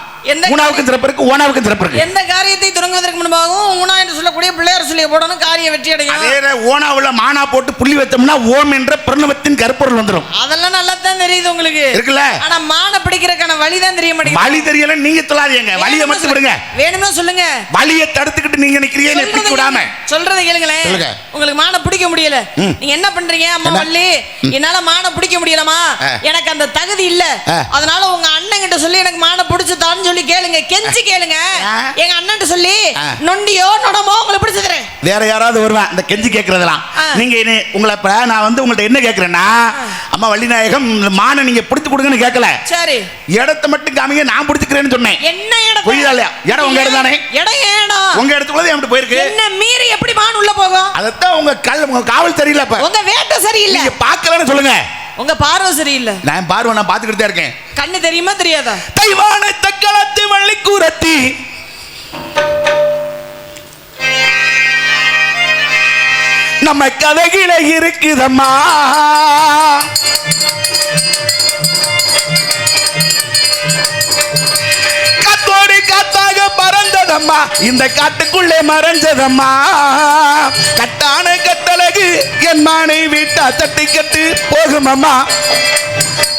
உணாவுக்கும் சிறப்பு இருக்கு, ஓனாவுக்கும் சிறப்பு இருக்கு. எந்த காரியத்தை தொடங்குவதற்கு முன்பாகவும் உணா என்று சொல்லக்கூடிய பிள்ளையார் சொல்லிய போடணும், காரியம் வெற்றி அடையும். அதே ஓனாவுல மானா போட்டு புள்ளி வச்சோம்னா ஓம் என்ற பிரணவத்தின் கருப்பொருள் வந்துடும். அதெல்லாம் நல்லா தான் தெரியுது உங்களுக்கு இருக்குல்ல. ஆனா மான பிடிக்கிறதுக்கான வழி தான் தெரிய மாட்டேங்குது. வழி தெரியல, நீங்க சொல்லாதீங்க, வழியை மட்டும் விடுங்க. வேணும்னா சொல்லுங்க. வழியை தடுத்துக்கிட்டு நீங்க நிக்கிறீங்க, பிடிக்க விடாம சொல்றதை கேளுங்களேன். உங்களுக்கு மான பிடிக்க முடியல, நீங்க என்ன பண்றீங்க? அம்மா வள்ளி, என்னால மான பிடிக்க முடியலமா, எனக்கு அந்த தகுதி இல்ல, அதனால உங்க அண்ணன் கிட்ட சொல்லி எனக்கு மான பிடிச்சுதான்னு சொல்லி கேளுங்க, கெஞ்சி கேளுங்க. எங்க அண்ணன் சொல்லி நொண்டியோ நொடமோ உங்களுக்கு பிடிச்சு தரேன். வேற யாராவது வருவேன் இந்த கெஞ்சி கேட்கறதெல்லாம். நீங்க உங்களை நான் வந்து உங்கள்ட்ட என்ன கேட்கறேன்னா, அம்மா வள்ளிநாயகம் மான நீங்க பிடிச்சு கொடுங்கன்னு கேட்கல. சரி, இடத்தை மட்டும் காமிங்க, நான் பிடிச்சுக்கிறேன்னு சொன்னேன். என்ன இடம்? புரியுதா இல்லையா? இடம் உங்க இடம் தானே. இடம் ஏடம் உங்க இடத்துக்குள்ள எப்படி போயிருக்கு? என்ன மீறி எப்படி மான் உள்ள போகும்? அதத்தான் உங்க காவல் சரியில்லை. இப்ப உங்க வேட்டை சரியில்லை. நீங்க பார்க்கலன்னு சொல்லுங்க. உங்க பார்வை சரியில்லை. நான் பார்வை நான் பார்த்துக்கிட்டு தான் இருக்கேன். கண்ணு தெரியுமா தெரியாதா? தைவான தக்களத்து வள்ளி கூரத்தி நம்ம கதையில இருக்குதம்மா. காத்தோடு காத்தாக பறந்ததம்மா, இந்த காட்டுக்குள்ளே மறைஞ்சதம்மா. கட்டான கட்டழகு என் மானை வீட்டா தட்டி கட்டு போகுமம்மா.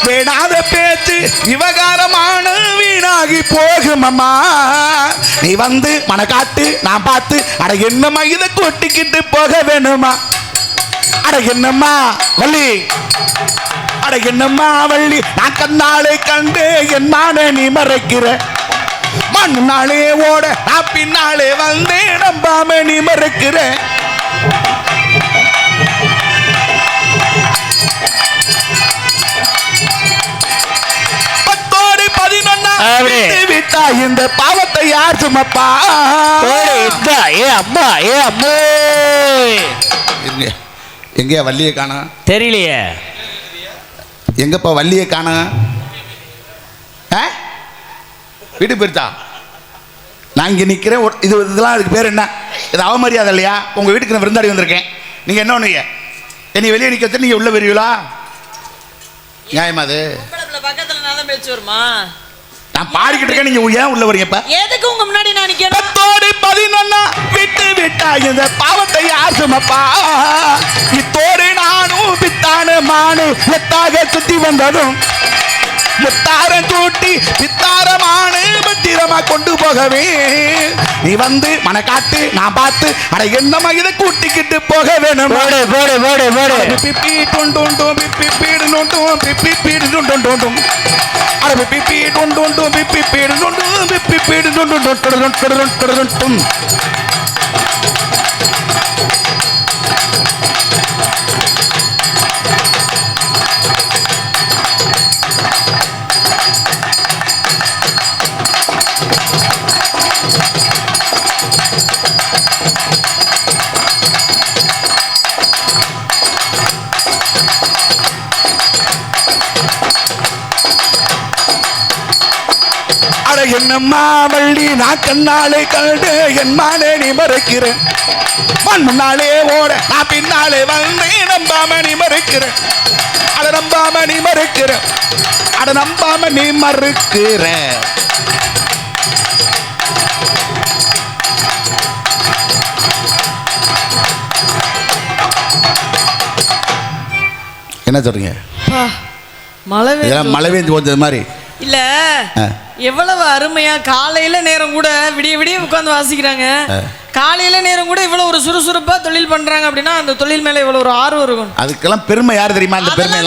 வேடாத பேச்சு விவகாரமான வீணாகி போகுமம்மா. நீ வந்து மனக்காட்டு நான் பார்த்து, அட என்னம்மா இதை கொட்டிக்கிட்டு போக வேணுமா? அட என்னம்மா வள்ளி, அட என்னம்மா வள்ளி, நான் கண்ணாலே கண்டு என் மான நீ மறைக்கிற. மண்ணாலே ஓட நான் பின்னாலே வந்தே நம்பாம நீ மறைக்கிற. விட்டா இந்த பாவத்தை யார் சுமப்பா? எங்கயா வள்ளியை காணா? தெரியலையே. எங்கப்பா வள்ளியை காணா? வீட்டு போயிருச்சா? நான் இங்கே நிற்கிறேன். இதெல்லாம் அதுக்கு பேர் என்ன? இது அவமரியாதை இல்லையா? உங்கள் வீட்டுக்கு நான் விருந்தாடி வந்திருக்கேன். நீங்கள் என்ன ஒன்றுங்க என்னை வெளியே நிற்க வச்சு நீங்கள் உள்ள வருவீங்களா? நியாயமா அது? பக்கத்தில் நான் தான் பேச்சு வருமா? நான் பாடிக்கிட்டு இருக்கேன், நீங்க ஏன் உள்ள வரீங்கப்பா? எதுக்கு உங்க முன்னாடி நான் நிக்கிறேன்? 11 விட்டு விட்டா இந்த பாவத்தை யார் சுமப்பா? இத்தோடு நானும் பித்தான மானு எத்தாக சுத்தி வந்ததும் முத்தாரம் தூட்டி பித்தாரமான பத்திரமா கொண்டு போகவே நீ வந்து மனக்காட்டு நான் பார்த்து, அட என்னமா இதை கூட்டிக்கிட்டு போக வேணும். பிப்பி டொண்டோண்டோம் பிப்பி பீடு நோண்டும் பிப்பி பீடு டொண்டோண்டோம் அட பிப்பி டொண்டோண்டோம் பிப்பி பீடு நோண்டும் பிப்பி பீடு டொண்டோண்டோம். என்னம்மா வள்ளி, நான் கண்ணாலே கண்டு என் மானே நீ மறைக்கிறேன். முன்னாலே ஓட நான் பின்னாலே வந்து நம்பாம நீ மறைக்கிறேன். அட நம்பாம நீ மறுக்கிற, அட நம்பாம நீ மறுக்கிற. என்ன சொல்றீங்க? மழை பெஞ்சு போச்சது மாதிரி இல்ல. எவ்வளவு அருமையா காலையில நேரம் கூட விடிய விடிய உட்கார்ந்து வாசிக்கிறாங்க. காலையில நேரம் கூட இவ்வளவு ஒரு சுறுசுறுப்பா தொழில் பண்றாங்க அப்படின்னா அந்த தொழில் மேல இவ்வளவு ஒரு ஆர்வம் இருக்கும். அதுக்கெல்லாம் பெருமை யாரு தெரியுமா? இந்த பெருமை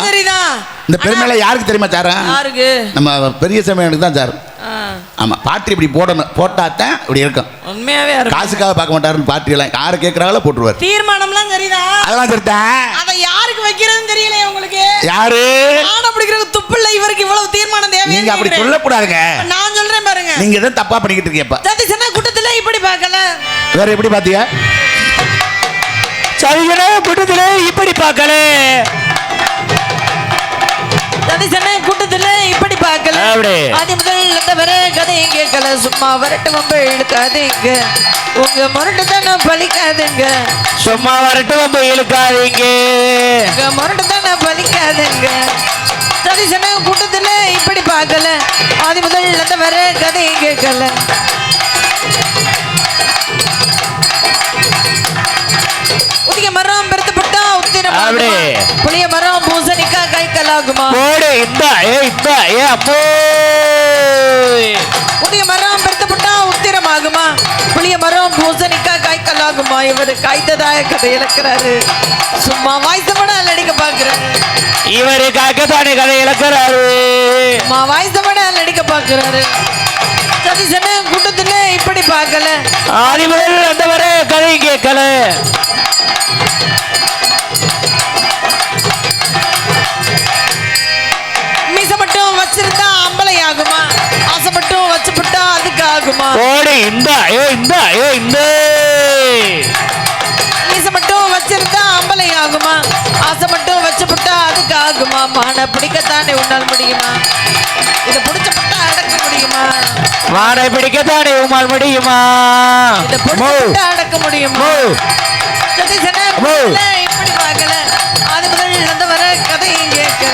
இந்த பெருமையில யாருக்கு தெரியுமா சார்? யாருக்கு? நம்ம பெரிய சமயனுக்கு தான் சார். ஆமா, பாட்டி இப்படி போடணும், போட்டாத்தான் இப்படி இருக்கும். உண்மையாவே காசுக்காக பார்க்க மாட்டாருன்னு பாட்டி எல்லாம் யாரு கேட்கறாங்களோ போட்டுருவாரு. தீர்மானம்லாம் சரிதா? அதெல்லாம் சரிதான். அதை யாருக்கு வைக்கிறதுன்னு தெரியலையே உங்களுக்கு. யாரு? நான் அப்படிங்கிறது துப்பு இல்ல, இவருக்கு இவ்வளவு தீர்மானம் தேவை. நீங்க அப்படி சொல்லக்கூடாதுங்க. நான் சொல்றேன் பாருங்க. பாருங்க. நீங்க எதை தப்பா பண்ணிக்கிட்டு இருக்கீங்க? ஜாதி சன கூட்டத்துல இப்படி பார்க்கல. வேற எப்படி பாத்தீங்க? சரியான கூட்டத்துல இப்படி பார்க்கல. ஜாதி சன கூட்டத்துல இப்படி பார்க்கல. ஆதி முதல் வர கதையை கேட்கல. சும்மா வரட்டு வம்பு இழுக்காதீங்க. உங்க முரட்டுத்தனம் பலிக்காதுங்க. சும்மா வரட்டு வம்பு இழுக்காதீங்க. உங்க முரட்டுத்தனம் பலிக்காதுங்க. ஜாதி சன கூட்டத்துல இப்படி பார்க்கல. ஆதி முதல் வர கதையை கேட்கல. உதிய மரம் பெருத்துப்பட்டா உத்திரம். புளிய மரம் பூசணிக்கா கைக்கலாகுமா? புதிய மரம் பெருத்துப்பட்டா உத்திரமாகுமா? புளிய மரம் பூசணிக்கா கைக்கலாகுமா? இவரு காய்த்ததாய கதை இழக்கிறாரு. சும்மா வாய்ஸமடால் அடிக்க பாக்குறாரு. இவரு காய்க்கத்தானே கதை இழக்கிறாரு. சும்மா வாய்ஸமடால் அடிக்க பாக்குறாரு. சதிசன கூட்டத்துல இப்படி பார்க்கல. ஆதி முதல் அந்த வர கதை கேட்கல. மீச மட்டும் வச்சிருந்தா அம்பளை ஆகுமா? ஆசை மட்டும் வச்சுப்பட்டா அதுக்கு ஆகுமா? மீச மட்டும் வச்சிருந்தா அம்பளை ஆகுமா? ஆசை மட்டும் வச்சுப்பட்டா அதுக்கு ஆகுமா? மான பிடிக்கத்தானே உன்னால் முடியுமா? இதை பிடிச்சப்பட்டா அடக்க முடியுமா? மானை பிடிக்கத்தானே உமால் முடியுமா? இதை பிடிச்சப்பட்டா அடக்க முடியுமா? சதிசன இப்படி பார்க்கல. அது முதல் இழந்து வர கதையும் கேட்கல.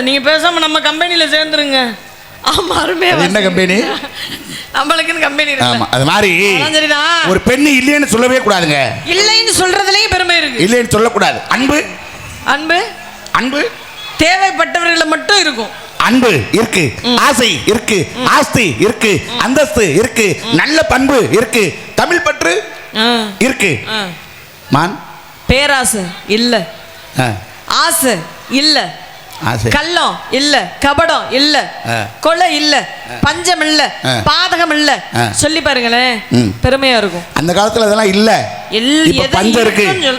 நீங்க பேசாம நம்ம கம்பெனில சேர்ந்துருங்க. ஆமா, அருமையா. என்ன கம்பெனி? நம்மளுக்குன்னு கம்பெனி இருக்கு. ஆமா, அது மாதிரி சரிதான். ஒரு பெண்ணு இல்லைன்னு சொல்லவே கூடாதுங்க. இல்லைன்னு சொல்றதுலயும் பெருமை இருக்கு. இல்லைன்னு சொல்லக்கூடாது. அன்பு அன்பு அன்பு தேவைப்பட்டவர்களை மட்டும் இருக்கும். அன்பு இருக்கு, ஆசை இருக்கு, ஆஸ்தி இருக்கு, அந்தஸ்து இருக்கு, நல்ல பண்பு இருக்கு, தமிழ் பற்று இருக்கு. மான் பேராசை இல்ல, ஆசை இல்ல, கள்ளம் இல்ல, கபடம் இல்ல, கொலை இல்ல, பஞ்சம் இல்ல, பாதகம் இல்ல. சொல்லி பாருங்களேன், பெருமையா இருக்கும். அந்த காலத்துல அதெல்லாம் இல்ல. இப்ப பஞ்சம் இருக்கு, பஞ்சம்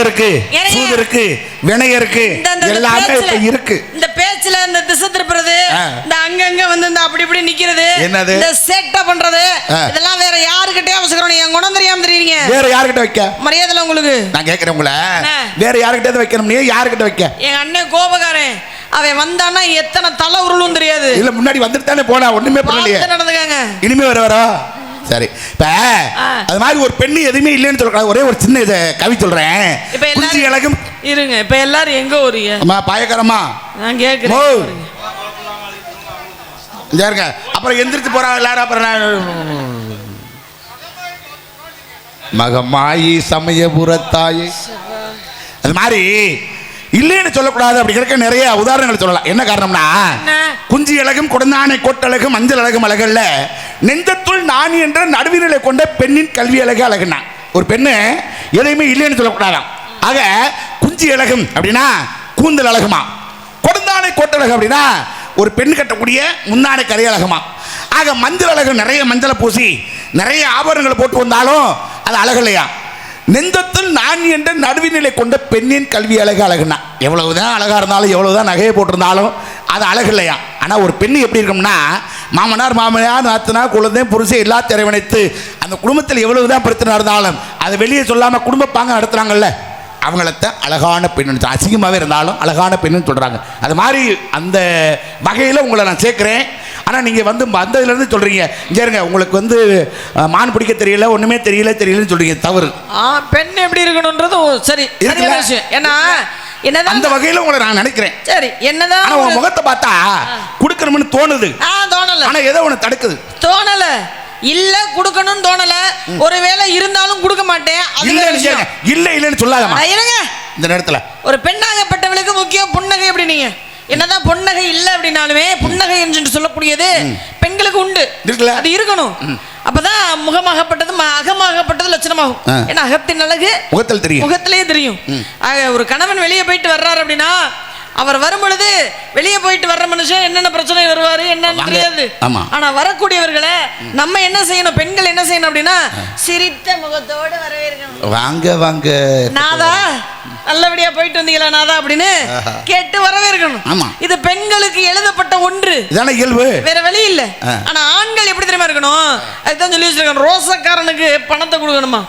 இருக்கு, சூது இருக்கு, வினயம் இருக்கு, எல்லாமே இருக்கு. இந்த பேச்சுல இந்த திசை திருப்புறது, இந்த அங்கங்க வந்து இந்த அப்படி இப்படி நிக்கிறது, என்னது இந்த சேட்டா பண்றது, இதெல்லாம் வேற யாருக்கிட்டே அவசரம். என் குணம் தெரியாம தெரியுங்க. வேற யாருக்கிட்ட வைக்க மரியாதை உங்களுக்கு? நான் கேட்கிறேன் உங்களை, வேற யாருக்கிட்ட வைக்கணும்? நீ யாருக்கிட்ட வைக்க? எங்க அண்ணன் கோபக்காரன், அவன் வந்தானா எத்தனை தலை உருளும் தெரியாது. இல்ல, முன்னாடி வந்துட்டு தானே போனா, ஒண்ணுமே பண்ணலையே. நடந்துக்காங்க. இனிமே வரா. சரி, இப்ப அது மாதிரி ஒரு பெண்ணு எதுவுமே இல்லைன்னு சொல்றாங்க. ஒரே ஒரு சின்ன கவி சொல்றேன். குஞ்சி இலகும் இருங்க. இப்ப எல்லாரும் எங்க ஓரியா? அம்மா பாயக்காரம்மா, நான் கேக்குறேன். அப்புறம் எந்திரிச்சு போறாங்க எல்லாரும். அப்புறம் மகமாயி சமயபுரத்தாயே, அது மாதிரி இல்லைன்னு சொல்லக்கூடாது. அப்படி கிடைக்க நிறைய உதாரணங்கள் சொல்லலாம். என்ன காரணம்னா, குஞ்சி அழகும் குடந்தானை கோட்டழகும் மஞ்சள் அழகும் அழகல்ல, நெஞ்சத்துள் நாணி என்ற நடுவினிலை கொண்ட பெண்ணின் கல்வி அழகு அழகுனா. ஒரு பெண்ணு எதையுமே இல்லைன்னு சொல்லக்கூடாதாம். ஆக குஞ்சி அழகும் அப்படின்னா கூந்தல் அழகுமா, கொடுந்தானை கோட்டழகு அப்படின்னா ஒரு பெண் கட்டக்கூடிய முந்தானை கரை அழகுமா. ஆக மஞ்சள் அழகு, நிறைய மஞ்சளை பூசி நிறைய ஆபரணங்களை போட்டு வந்தாலும் அது அழகு இல்லையா. நெஞ்சத்தில் நான் என்ற நடுவினிலை கொண்ட பெண்ணின் கல்வி அழகு அழகுனா. எவ்வளவுதான் அழகா இருந்தாலும், எவ்வளவுதான் நகையை போட்டிருந்தாலும் அது அழகு இல்லையா. ஆனால் ஒரு பெண்ணு எப்படி இருக்கும்னா, மாமனார் மாமனார் நாத்தனார் குழந்தை புருஷன் எல்லா திரைவனைத்து அந்த குடும்பத்தில் எவ்வளவுதான் பிரச்சனை இருந்தாலும் அதை வெளியே சொல்லாமல் குடும்ப பாங்க நடத்துறாங்கல்ல, அவங்களத்தான் அழகான பெண்ணு. அசிங்கமாகவே இருந்தாலும் அழகான பெண்ணுன்னு சொல்கிறாங்க. அது மாதிரி அந்த வகையில் உங்களை நான் சேர்க்குறேன். ஆனால் நீங்கள் வந்து வந்ததுலேருந்து சொல்கிறீங்க, சரிங்க உங்களுக்கு வந்து மான் பிடிக்க தெரியல, ஒன்றுமே தெரியலன்னு சொல்கிறீங்க. தவறு. பெண் எப்படி இருக்கணுன்றது சரி விஷயம். ஏன்னா என்னதான் அந்த வகையில் உங்களை நான் நினைக்கிறேன். சரி, என்னதான் ஆனால் உங்கள் முகத்தை பார்த்தா கொடுக்கணும்னு தோணுது. தோணலை. ஆனால் ஏதோ ஒன்று தடுக்குது. தோணலை இல்ல, கொடுக்கணும்னு தோணல. ஒருவேளை இருந்தாலும் கொடுக்க மாட்டேன். இல்லன்னு சொல்லாதமா. இருங்க, இந்த நேரத்துல ஒரு பெண்ணாகப்பட்டவளுக்கு முக்கியம் புன்னகை அப்படின்னீங்க. என்னதான் பொன்னகை இல்லை அப்படின்னாலுமே புன்னகை என்று சொல்லக்கூடியது பெண்களுக்கு உண்டு, அது இருக்கணும். அப்பதான் முகமாகப்பட்டது அகமாகப்பட்டது லட்சணமாகும். ஏன்னா அகத்தின் அழகு முகத்தில் தெரியும், முகத்திலேயே தெரியும். ஒரு கணவன் வெளியே போயிட்டு வர்றாரு அப்படின்னா அவர் வரும் பொழுது வெளியே போயிட்டு வர்ற மனுஷன் என்னென்ன பிரச்சனை வருவாரு என்னன்னு தெரியாது. ஆனா வரக்கூடியவர்களை நம்ம என்ன செய்யணும், பெண்கள் என்ன செய்யணும் அப்படின்னா சிரித்த முகத்தோடு வரவேற்கணும். வாங்க வாங்க நாதா நல்லபடியா போயிட்டு வந்தீங்களா நாதா அப்படின்னு கேட்டு வரவேற்கணும். இது பெண்களுக்கு எழுதப்பட்ட ஒன்று, இதான இயல்பு, வேற வழி இல்ல. ஆனா ஆண்கள் எப்படி தெரியுமா இருக்கணும், அதுதான் சொல்லி வச்சிருக்காங்க. ரோசக்காரனுக்கு பணத்தை கொடுக்கணுமா,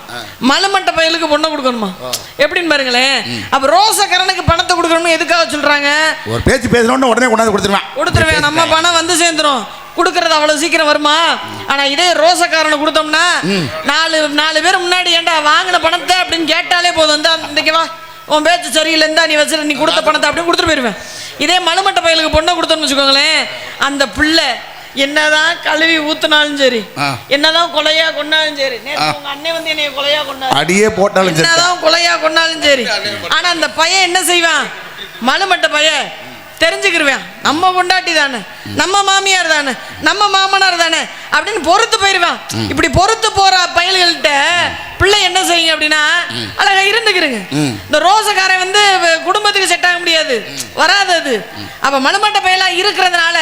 மலுமட்ட பயலுக்கு பொண்ணை கொடுக்கணுமா, எப்படின்னு பாருங்களேன். அப்ப ரோசக்காரனுக்கு பணத்தை கொடுக்கணும் எதுக்காக சொல்றாங்க, ஒரு பேச்சு பேசணும்னு உடனே கொண்டாந்து கொடுத்துருவேன். நம்ம பணம் வந்து சேர்ந்துரும், கொடுக்கறது அவ்வளவு சீக்கிரம் வருமா. ஆனா இதே ரோசக்காரனை கொடுத்தோம்னா நாலு பேர் முன்னாடி ஏண்டா வாங்கின பணத்தை அப்படின்னு கேட்டாலே போதும், இன்றைக்கு வா உன் பேச்சு சரியில்லை, இருந்தா நீ வச்சு நீ கொடுத்த பணத்தை அப்படின்னு கொடுத்துட்டு போயிருவேன். இதே மலுமட்ட பயலுக்கு பொண்ணை கொடுத்தோம்னு வச்சுக்கோங்களேன், அந்த பிள்ளை என்னதான் கழுவி ஊத்துனாலும் சரி, என்னதான் கொலையா கொண்டாலும் சரி, உங்க அண்ணன் வந்து என்னைய கொலையா கொண்டாலும் அடியே போட்டாலும் என்னதான் கொலையா கொண்டாலும் சரி, ஆனா அந்த பையன் என்ன செய்வான், மலுமட்ட பையன் தெரிஞ்சுக்கிருவேன், நம்ம பொண்டாட்டி தானே, நம்ம மாமியார் தானே, நம்ம மாமனார் தானே அப்படின்னு பொறுத்து போயிருவான். இப்படி பொறுத்து போற பயல்கள்கிட்ட பிள்ளை என்ன செய்யுங்க அப்படின்னா அழகா இருந்துக்கிறங்க. இந்த ரோசக்காரன் வந்து குடும்பத்துக்கு செட் ஆக முடியாது, வராது அது. அப்ப மலுமட்ட பயலா இருக்கிறதுனால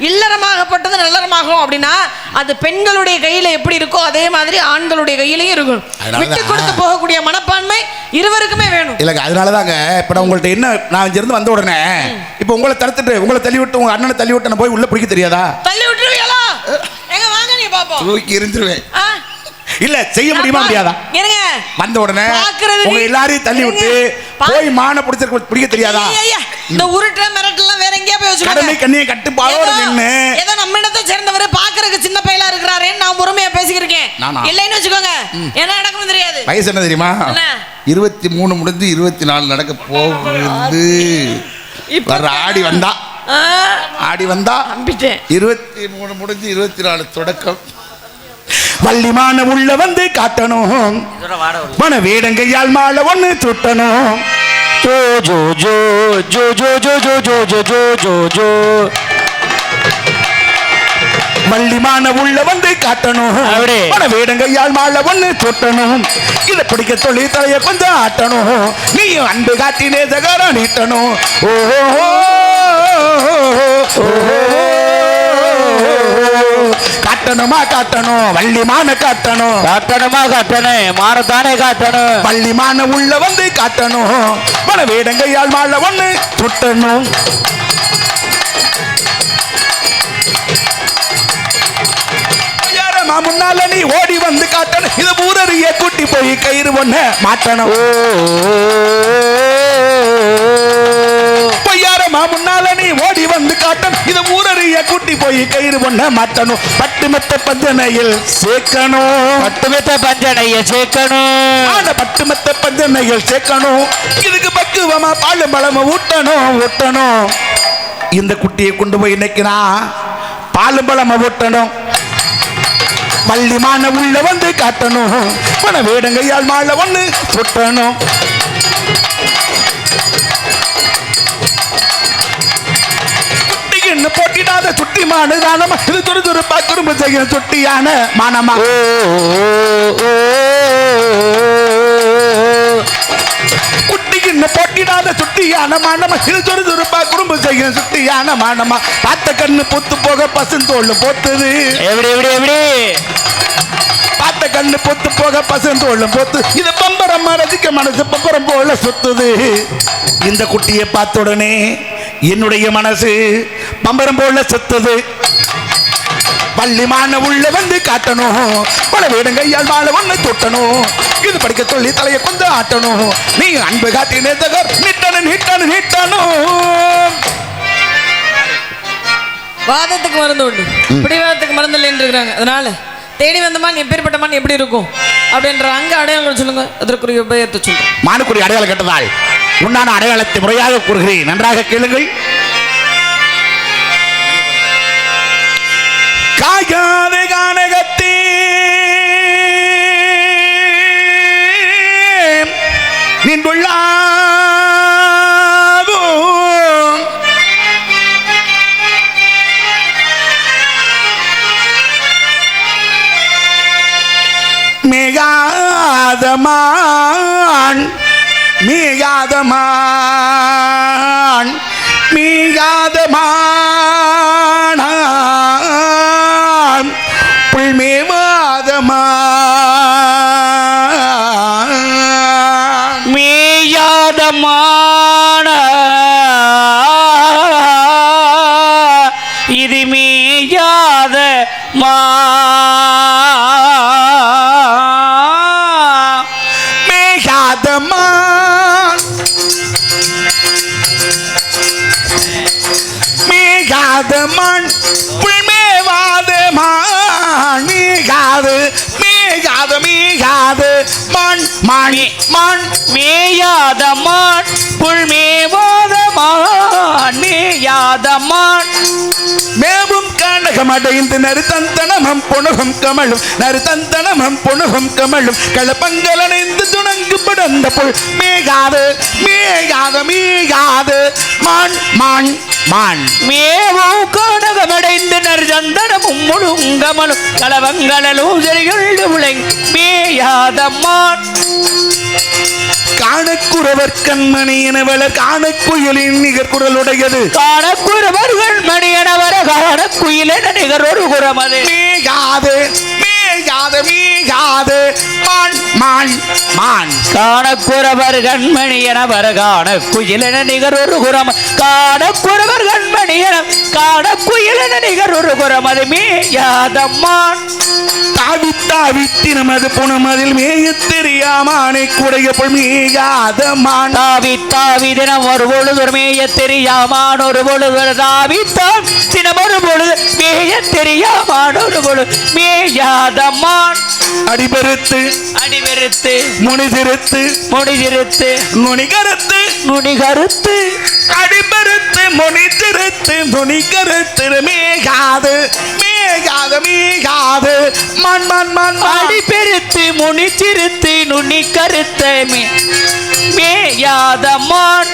இல்லறமாகப்பட்டது நல்லறமாகும் அப்படின்னா அது பெண்களுடைய கையில எப்படி இருக்கோ அதே மாதிரி ஆண்களுடைய கையிலையும் இருக்கும். விட்டு கொடுத்து போகக்கூடிய மனப்பான்மை இருவருக்குமே வேணும். இல்ல அதனாலதாங்க இப்ப நான் உங்கள்ட்ட என்ன, நான் இங்க இருந்து வந்த உடனே இப்ப உங்களை தடுத்துட்டு உங்களை தள்ளி விட்டு உங்க அண்ணனை தள்ளி விட்டு நான் போய் உள்ள பிடிக்க தெரியாதா, தள்ளி விட்டுருவீங்களா, எங்க வாங்க நீ பாப்போம், தூக்கி இருந்துருவேன். இல்ல செய்ய முடியுமா முடியாதா, வந்த உடனே உங்க எல்லாரையும் தள்ளி விட்டு போய் மான பிடிக்க தெரியாதா, இந்த உருட்ட மிரட்டலாம் வேற எங்கேயா போய் வச்சுக்கோங்க. கடமை கண்ணியை கட்டுப்பாடோட நின்னு ஏதோ நம்ம இடத்தை சேர்ந்தவர் பாக்குறதுக்கு சின்ன பையலா இருக்கிறாரேன்னு நான் பொறுமையா பேசிக்கிறேன். இல்லைன்னு வச்சுக்கோங்க என்ன நடக்கும் தெரியாது. வயசு என்ன தெரியுமா, 23 முடிஞ்சு 24 நடக்க போகுது. வர ஆடி வந்தா 23 முடிஞ்சு 24 தொடக்கம். வள்ளிமான உள்ள வந்து காட்டணும், மன வேடங்கையால் மாலை ஒண்ணு சுட்டணும். ஜோ ஜோ ஜோ ஜோ ஜோ ஜோ ஜோ ஜோ ஜோ ஜோ ஜோ வள்ளிமான உள்ள வந்து காட்டணும், மன வேடங்கையால் மாலை ஒண்ணு சுட்டணும். இதை பிடிக்க சொல்லி தலைய கொஞ்சம் ஆட்டணும், நீயும் அன்பு காட்டி நேசகாரம் நீட்டணும். ஓஹோ காட்டணுமா காட்டணும், வள்ளிமான காட்டணும், காட்டணுமா காட்டணும், மாறத்தானே காட்டணும். வள்ளிமான உள்ள வந்து காட்டணும், மன வேடங்கையால் மாலை ஒண்ணு சுட்டணும். முன்னால நீ ஓடி வந்து காட்டணும், இத ஊரறிய கூட்டி போய் கயிறு ஒண்ணு மாட்டணும். பொய்யாரமா முன்னால நீ ஓடி வந்து காட்டணும், இத ஊரறிய கூட்டி போய் கயிறு ஒண்ணு மாட்டணும். பட்டுமெத்த பஞ்சனையில் சேர்க்கணும், பட்டுமெத்த பஞ்சனையில் சேர்க்கணும், அந்த பட்டுமெத்த பஞ்சனையில் சேர்க்கணும். இதுக்கு பக்குவமா பாலும் பழமும் ஊட்டணும். இந்த குட்டியை கொண்டு போய் இன்னைக்குனா பாலும் பழமும் ஊட்டணும். வள்ளிமான உள்ள வந்து காட்டணும், மன வேடங்கையால் மாலை ஒண்ணு சுட்டணும். குட்டின்னு போட்டிடாத சுட்டி மானுதானமா, இது துரு துருப்பா குடும்ப செய்ய சுட்டியான மானமா. குட்டின்னு போட்டிடாத சுட்டியான மானமா, இது துரு துருப்பா குடும்ப செய்ய சுட்டியான மானமா. பார்த்த கண்ணு பொத்து போக பசுந்தோள் போத்துது, எப்படி எப்படி எப்படி பார்த்த கண்ணு பொத்து போக பசுந்தோள் போத்து. இது பம்பரம் ரசிக்க மனசு பம்பரம் போல சுத்துது. இந்த குட்டியை பார்த்த உடனே என்னுடைய மனசு பம்பரம் போல சுத்துது. வள்ளிமான உள்ள வந்து காட்டணும், பல வேடங்கையால் மாலை ஒண்ணு தொட்டணும். இது படிக்க சொல்லி தலையை கொஞ்சம் ஆட்டணும், நீ அன்பு காட்டி நேசகர் நீட்டணும். வாதத்துக்கு மருந்து உண்டு, பிடிவாதத்துக்கு மருந்து இல்லைன்னு இருக்கிறாங்க. அதனால தேடி வந்த மான் எப்பேற்பட்ட மான் எப்படி இருக்கும் அப்படின்ற அங்க அடையாளம் சொல்லுங்க, அதற்குரிய உபயத்தை சொல்லுங்க. மானுக்குரிய அடையாளம் கட்டதால் உண்டான அடையாளத்தை முறையாக கூறுகிறேன், நன்றாக கேளுங்கள். காயாத கானகத்தே நின்றுள்ளார் மான் மீகாத மான் மீகாத மான் புல்மேவாத மான் மேயாத மான இது மேயாத மேகாத மான் மீகாத மான் புல்மேவாத மான் மீகாது மீகாத மீகாது மான் மாணி மான் மேயாத மான் புல் மேவாத மான் மேயாத மான் மேவும் காண்டகம் அடைந்து நறுத்தந்தனமம் பொணுகும் கமலும் நறுத்தந்தனமம் பொணுகும் கமலும் களப்பங்கலனைந்து துணங்கு படந்த புல் மேகாது மேகாத மீகாது மான் மான் மான் மேவும் காடகமடைந்து நற்சந்தனமும் முழுங்கமலும் களவங்களலும் செறியுள்ள உலை மேயாத மான் காணக்குறவர் கண்மணி எனவள காணக்குயிலின் நிகர் குரலுடையது காணக்குறவர்கள் மணியனவர காணக்குயிலென நிகர் ஒரு குரமது மீகாது மீகாது மீகாது மான் மான் மான் காணக்குறவர் கண்மணி என வர காணக்குயிலென நிகர் ஒரு குரம் காணக்குறவர் கண்மணி என காணக்குயிலென நிகர் ஒரு குரம் அது மேயாத மான் தாவி தாவி தினமது புனமதில் மேய தெரியாமானை குடைய பொல் மீகாத மான் தாவி தாவி தினம் ஒரு பொழுது மேய தெரியாமான் ஒரு பொழுது தாவி தாம் தினம் ஒரு பொழுது மேய தெரியாமான் ஒரு பொழுது மேயாத மான் அடிபெருத்து அடிவெறுத்து முனிதிருத்து முடிதிருத்து நுனிகருத்து நுனிகருத்து அடிபெருத்து முனிதிருத்து நுனிகருத்து மேகாது மேகாது மீகாது மான் மான் மான் மான் அடிபெருத்து முனிச்சிருத்து நுனி கருத்த மேயாத மான்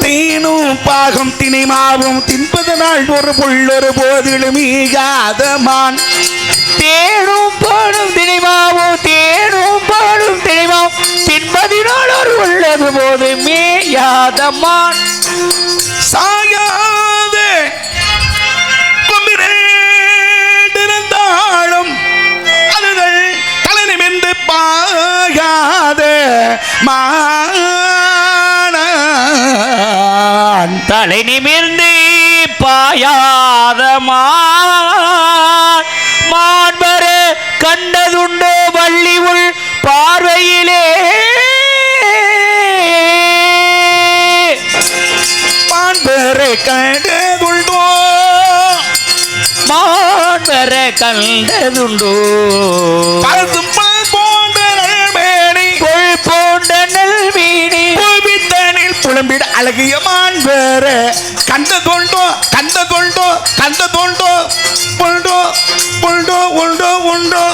தேனும் பாகம் திணைமாவும் தின்பது நாள் ஒரு புள்ளொரு போதிலும் மீகாத மான் தேனும் பாடும் திணைமாவும் தேனும் பாடும் திணைமாவும் தின்பதினால் ஒரு உள்ளது போது மேயாத மான் சாயாத கொம்பிரேண்டிருந்தாலும் அதுகள் தலை நிமிர்ந்து பாயாத மான் தலை நிமிர்ந்து பாயாத மான் மாண்பர கண்டதுண்டோ வள்ளி உள் பார்வையிலே மாண்பரை கண்டதுண்டோ மாண்பர கண்டதுண்டோ பழுத்தும் பல் போன்ற நல்மேனி கொள் போன்ற நல்வீணி கோபித்தனில் புலம்பிட அழகிய மாண்பர கண்டதுண்டோ கண்டதுண்டோ கண்டதுண்டோ உண்டோ உண்டோ உண்டோ உண்டோ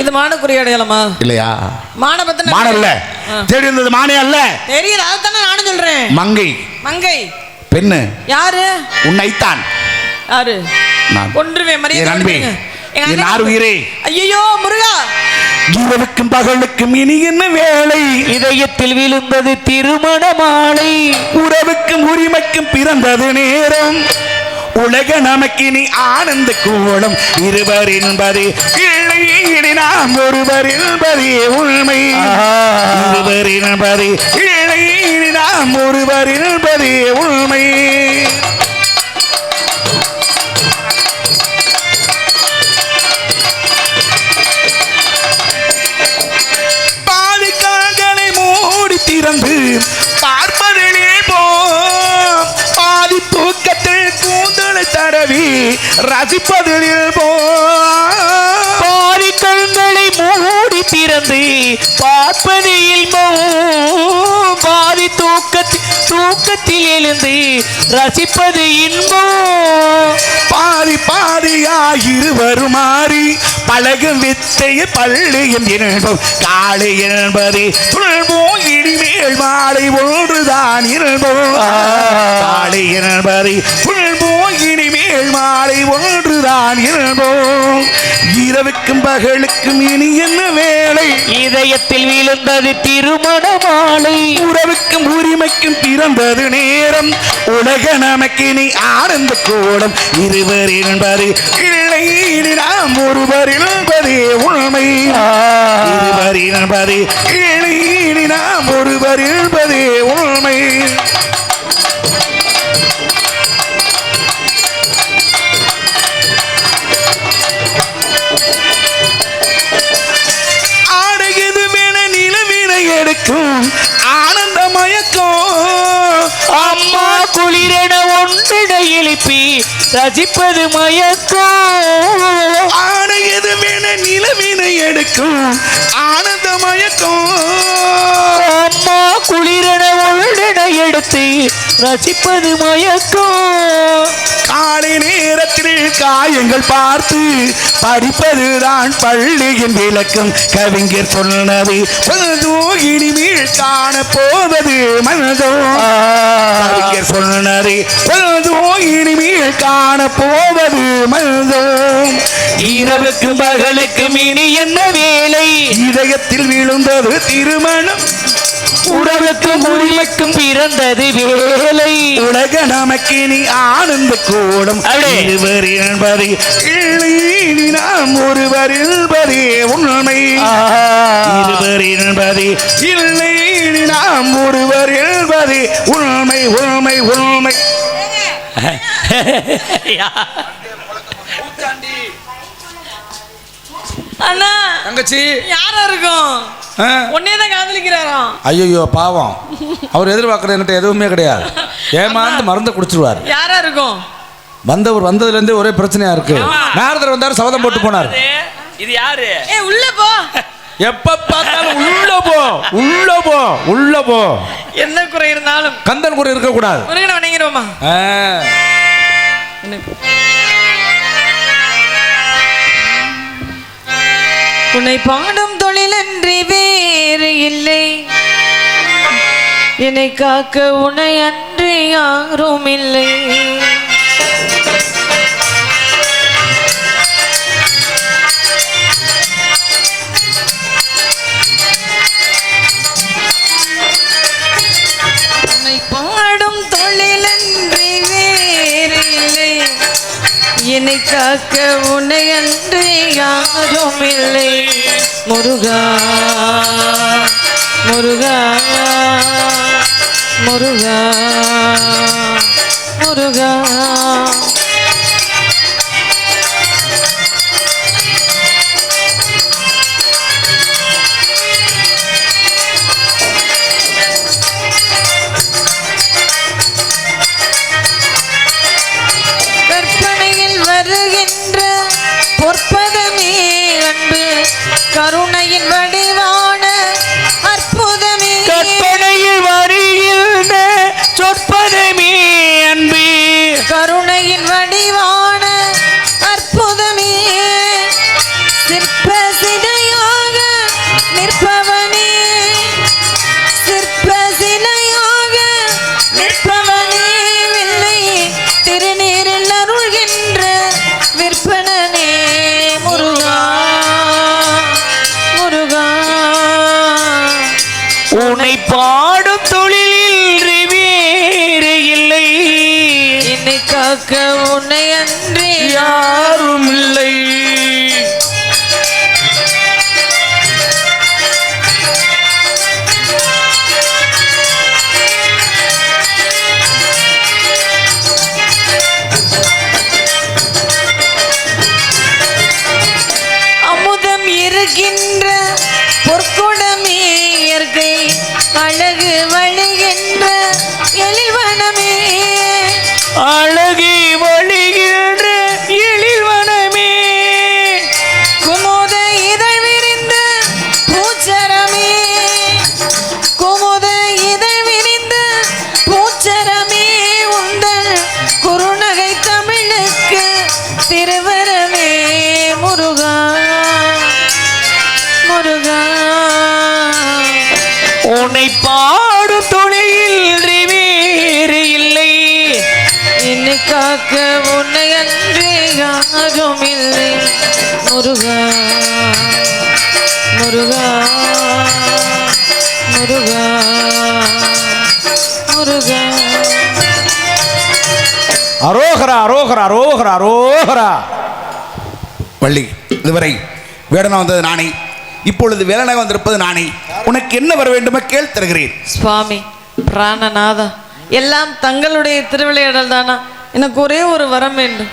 இது மானக்குரிய அடையாளமா இல்லையா மான பத்தின மான் அல்ல தேடி இருந்தது மானே அல்ல தெரியுது அதைத்தானே நானும் சொல்றேன் மங்கை மங்கை பெண்ணு யாரு உன்னைத்தான் யாரு நான். கொன்றுவேன் என் மரியாதை அன்பே, கொடுங்க. எங்க என் அண்ணன் ஆருயிரே. ஐயோ முருகா இரவுக்கும் பகலுக்கும் இனி என்ன வேலை இதயத்தில் விழுந்தது திருமண மாலை உறவுக்கும் உரிமைக்கும் பிறந்தது நேரம் உலக நமக்கினி ஆனந்த கோலம் இருவர் என்பது இல்லை இனி நாம் ஒருவர் என்பதே உண்மை இருவர் என்பது இல்லை இனி நாம் ஒருவர் என்பதே உண்மை பாதிக்கால்களை மூடி திறந்து பார்ப்பதிலே போ பாதி தூக்கத்தில் கூந்தலை தடவி ரசிப்பதில் போ பாதி கண்களை மூடி திறந்து பார்ப்பது இல்பம் பாதி தூக்கத்தில் எழுந்து ரசிப்பது இன்பம் பாதி பாதியாய் இருவரும் மாறி பழகும் வித்தைய பள்ளியும் இன்பம் காளை என்பது துள்வோம் இனிமேல் மாலை ஒன்றுதான் இன்பம் காளை என்பது துள்வோம் இனிமேல் மாலை ஒன்றுதான் இன்பம் இரவுக்கும் பகலுக்கும் இனி என்ன வேலை இதயத்தில் விழுந்தது திருமண மாலை உறவுக்கும் உரிமைக்கும் பிறந்தது நேரம் உலக நமக்கு நீ ஆனந்த கோலம் இருவர் என்பது இல்லை இனி நாம் ஒருவர் என்பதே உண்மை இருவர் என்பது இல்லை இனி நாம் ஒருவர் என்பதே உண்மை ஆடுகிறது மேல நிலவினை எடுக்கும் ஆனந்த மயக்கம் அம்மா குளிரென ஒன்றிட எழுப்பி ரசிப்பது மயக்கம் ஆடுகிறது மேல நிலவினை எடுக்கும் ஆனந்த மயக்கம் அம்மா குளிரென ஒன்றிட எடுத்து ரசிப்பது மயக்கம் காலை நேரத்தில் காயங்கள் பார்த்து படிப்பதுதான் பள்ளியின் விளக்கம் கவிஞர் சொன்னது மனதோ இனிமேல் காண போவது மனதோ கவிஞர் சொன்னது மனதோ இனிமேல் காண போவது மனதோ இரவுக்கும் பகலுக்கும் இனி என்ன வேலை இதயத்தில் விழுந்தது திருமணம் உறவுக்கும் உரிமைக்கும் பிறந்தது வேலை உலக நமக்கு நீ ஆனந்த கோடம் அப்படியே. இருவர் என்பது இல்லை இனி நாம் ஒருவர் என்பதே உண்மை இருவர் என்பது இல்லை இனி நாம் ஒருவர் என்பதே உண்மை உண்மை உண்மை அண்ணா தங்கச்சி யாரா இருக்கும் ஆ? உன்னையதான் காதலிக்கிறாராம். ஐயோ பாவம் அவர் எதிர்பார்க்கறது என்கிட்ட எதுவுமே கிடையாது ஏமாந்து மருந்து குடிச்சிருவார் யாரா இருக்கும்? வந்தவர் வந்ததுலேருந்து ஒரே பிரச்சனையா இருக்கு நாரதர் வந்தார் சபதம் போட்டு போனார் இது யாரு உள்ள போ. எப்ப பார்த்தாலும் உள்ள போ உள்ள போ உள்ள போ என்ன குறை இருந்தாலும் கந்தன் கூட இருக்க கூடாது முருகனை வணங்கிடுவோமா? உன்னை பாடும் தொழிலன்றி வேறு இல்லை, என்னை காக்க உன்னை அன்றி யாரும் இல்லை. உன்னை பாடும் தொழிலன்றி வேறு இல்லை, என்னை காக்க உன்னை அன்றி யாரும் இல்லை. முருகா முருகா முருகா முருகா. கற்பனையில் வருகின்ற பொற்பதமே அன்பு, கருணையின் வடிவான அற்புதமே. கற்பனையில் வருகின்ற சொற்பதமே அன்பு, கருணையின் வடிவான அற்புதமே. சிற்ப சிலையாக நிற்பவனே, சிற்ப சிலையாக நிற்பவனே. வெள்ளை திருநீரில் அருள்கின்ற விற்பனனே. முருகா முருகா. உன்னை பாடும் தொழிலில் வேறு இல்லை, என்னை காக்க உன்னை அன்றி யாரும் இல்லை. அமுதம் இருக்கின்ற பொற்குடமே இயற்கை, அழகு வழிகின்ற எழில்வனமே. அழகி வழிகின்ற எழில்வனமே, குமுத இதழ் விரிந்த பூச்சரமே, குமுத இதழ் விரிந்த பூச்சரமே. உந்தன் குறுநகை தமிழுக்கு திருவரமே. முருகா எனக்கு உன்னை அன்றி யாரும் இல்லை முருகா முருகா முருகா முருகா. அரோகரா அரோகரா அரோகரா அரோகரா. வள்ளி, இதுவரை வேடனா வந்தது நானே, இப்பொழுது வேலனாக வந்திருப்பது நானே. உனக்கு என்ன வர வேண்டுமோ கேள் தருகிறேன். சுவாமி பிராணநாதா, எல்லாம் தங்களுடைய திருவிளையாடல் தானா? எனக்கு ஒரே ஒரு வரம் வேண்டும்.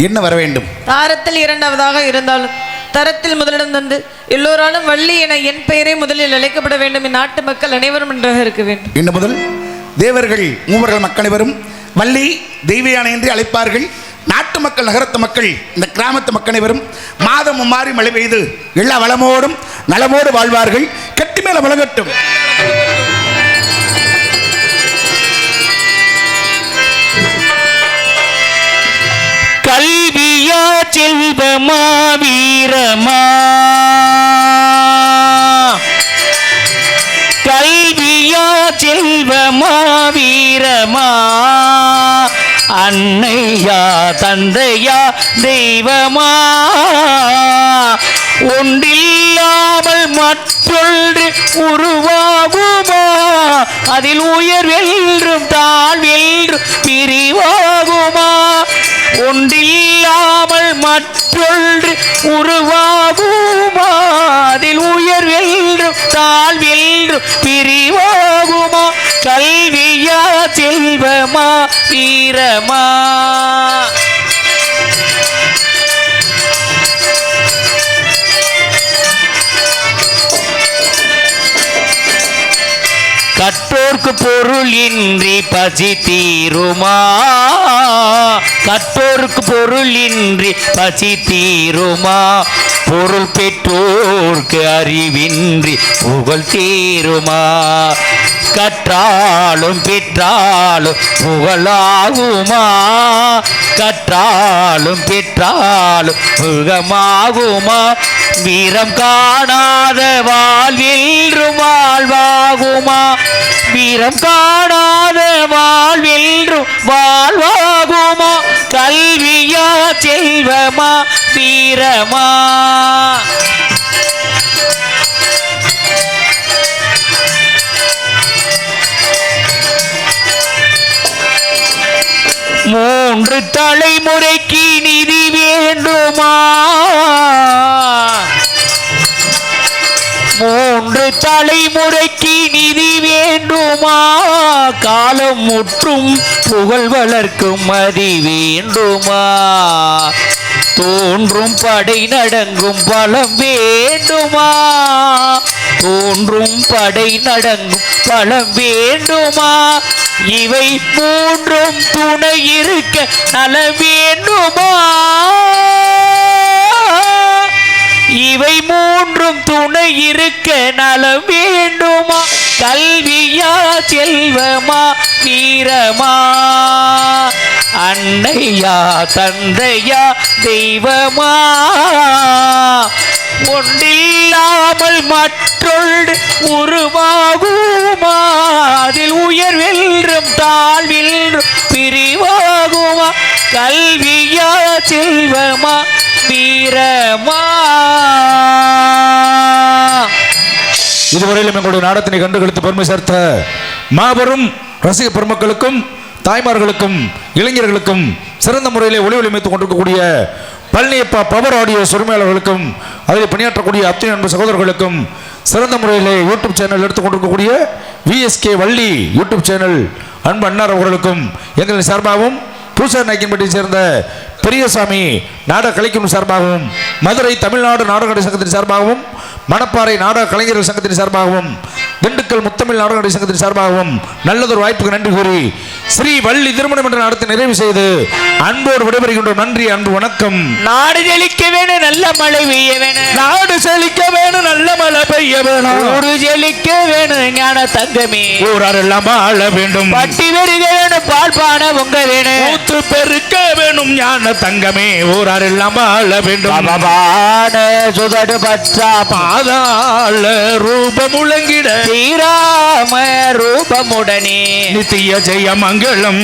என்ன வர வேண்டும்? தாரத்தில் இரண்டாவதாக இருந்தாலும் தரத்தில் முதலிடம் தந்து எல்லோராலும் வள்ளி என என் பெயரே முதலில் அழைக்கப்பட வேண்டும். நாட்டு மக்கள் அனைவரும் நன்றாக இருக்க வேண்டும். இன்று முதல் தேவர்கள் மூவர்கள் மக்கள் அனைவரும் வள்ளி தெய்வயானை என்று அழைப்பார்கள். நாட்டு மக்கள், நகரத்து மக்கள், இந்த கிராமத்து மக்கள் அனைவரும் மாதம் மாறி மழை பெய்து எல்லா வளமோடும் நலமோடு வாழ்வார்கள். கட்டி மேல வழங்கட்டும். கல்வியா செல்வமா வீரமா, கல்வியா செல்வமா வீரமா, அன்னையா தந்தையா தெய்வமா, ஒன்றில்லாமல் மற்றொன்று உருவாகுமா, அதில் உயர்வென்றும் தாழ்வென்றும் பிரிவாகுமா, ஒன்றில்லாமல் மற்றொன்று உருவாகுமா, அதில் உயர்வென்றும் தாழ்வென்றும் பிரிவாகுமா, கல்வியா செல்வமா வீரமா. கற்றோர்க்கு பொருள் இன்றி பசி தீருமா, கற்றோர்க்கு பொருள் இன்றி பசி தீருமா, பொருள் பெற்றோர்க்கு அறிவின்றி புகழ் தீருமா, கற்றாலும் பெற்றாலும் புகழாகுமா, கற்றாலும் பெற்றாலும் புகமாகுமா, வீரம் காணாத வாழ்வென்றும் வாழ்வாகுமா, வீரம் காணாத வாழ்வென்றும் வாழ்வாகுமா, கல்வியா செல்வமா வீரமா. மூன்று தலைமுறைக்கு நிதி வேண்டுமா, மூன்று தலைமுறைக்கு நிதி வேண்டுமா, காலம் முற்றும் புகழ் வளர்க்கும் மதி வேண்டுமா, தோன்றும் படை நடங்கும் பலம் வேண்டுமா, தோன்றும் படை நடங்கும் பலம் வேண்டுமா, இவை மூன்றும் துணை இருக்க நலம் வேண்டுமா, இவை மூன்றும் துணை இருக்க நலம் வேண்டுமா, கல்வியா செல்வமா வீரமா, அன்னையா தந்தையா தெய்வமா, ஒன்றில்லாமல் மற்றொன்று உருவாகுமா, அதில் உயர்வென்றும் தாழ்வென்றும் பிரிவாகுமா, கல்வியா செல்வமா வீரமா. இதுவரையிலும் எங்களுடைய நாடத்தினை கண்டுகளித்து பெருமை சேர்த்த மாபெரும் ரசிக பெருமக்களுக்கும் தாய்மார்களுக்கும் இளைஞர்களுக்கும் சிறந்த முறையிலே ஒளி ஒளிமைத்துக் கொண்டிருக்கக்கூடிய பழனியப்பா பவர் ஆடியோ உரிமையாளர்களுக்கும் அதில் பணியாற்றக்கூடிய அத்தனை அன்பு சகோதரர்களுக்கும் சிறந்த முறையிலே யூடியூப் சேனல் எடுத்துக்கொண்டிருக்கக்கூடிய விஎஸ்கே வள்ளி யூடியூப் சேனல் அன்பு அன்னார் அவர்களுக்கும் எங்களின் சார்பாகவும் பூசார் நாயக்கன்பட்டியை சேர்ந்த பெரியசாமி நாடக கலைக்கும் சார்பாகவும் மதுரை தமிழ்நாடு நாடக சங்கத்தின் சார்பாகவும் மணப்பாறை நாடக கலைஞர்கள் சங்கத்தின் சார்பாகவும் திண்டுக்கல் முத்தமிழ் நாடக சங்கத்தின் சார்பாகவும் நல்லதொரு வாய்ப்புக்கு நன்றி கூறி ஸ்ரீ வள்ளி திருமணம் என்ற நடத்தி நிறைவு செய்து அன்போடு விடைபெறுகின்றோம். நன்றி, அன்பு, வணக்கம். நாடு செழிக்க வேணும், நல்ல மழை பெய்ய வேணும், நாடு செழிக்க வேணும், நல்ல மழை பெய்ய வேணும், ஊரு செழிக்க வேணும், ஞான தங்கமே ஊரெல்லாம் வாழ வேண்டும், பட்டி பெருக வேணும், பால் பான பொங்க வேணும், ஊத்து பெருக்க வேணும், ஞான தங்கமே ஊரெல்லாம் வாழ வேண்டும், பான சுதடு பற்றா பாதாள ரூபம் முழங்கிட ஸ்ரீராம ரூபமுடனே நித்திய ஜெய மங்களம்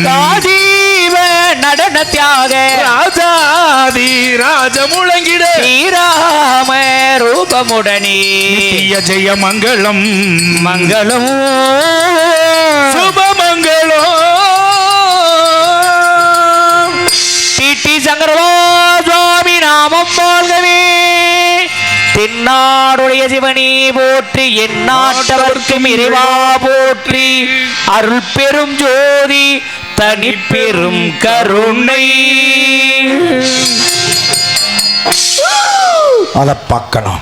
காதி தெய்வ நடன தியாக ராஜாதி ராஜ முழங்கிட ஸ்ரீராம ரூபமுடனே நித்திய ஜெய மங்களம் மங்களம் சுபமங்களம் டிடி சங்கரவா சுவாமி நாமம் வாழ்கவே தென்னாடுடைய சிவனே போற்றி எந்நாட்டவர்க்கும் இறைவா போற்றி அருள் பெரும் ஜோதி தனி பெரும் கருணை அதை பார்க்கணும்.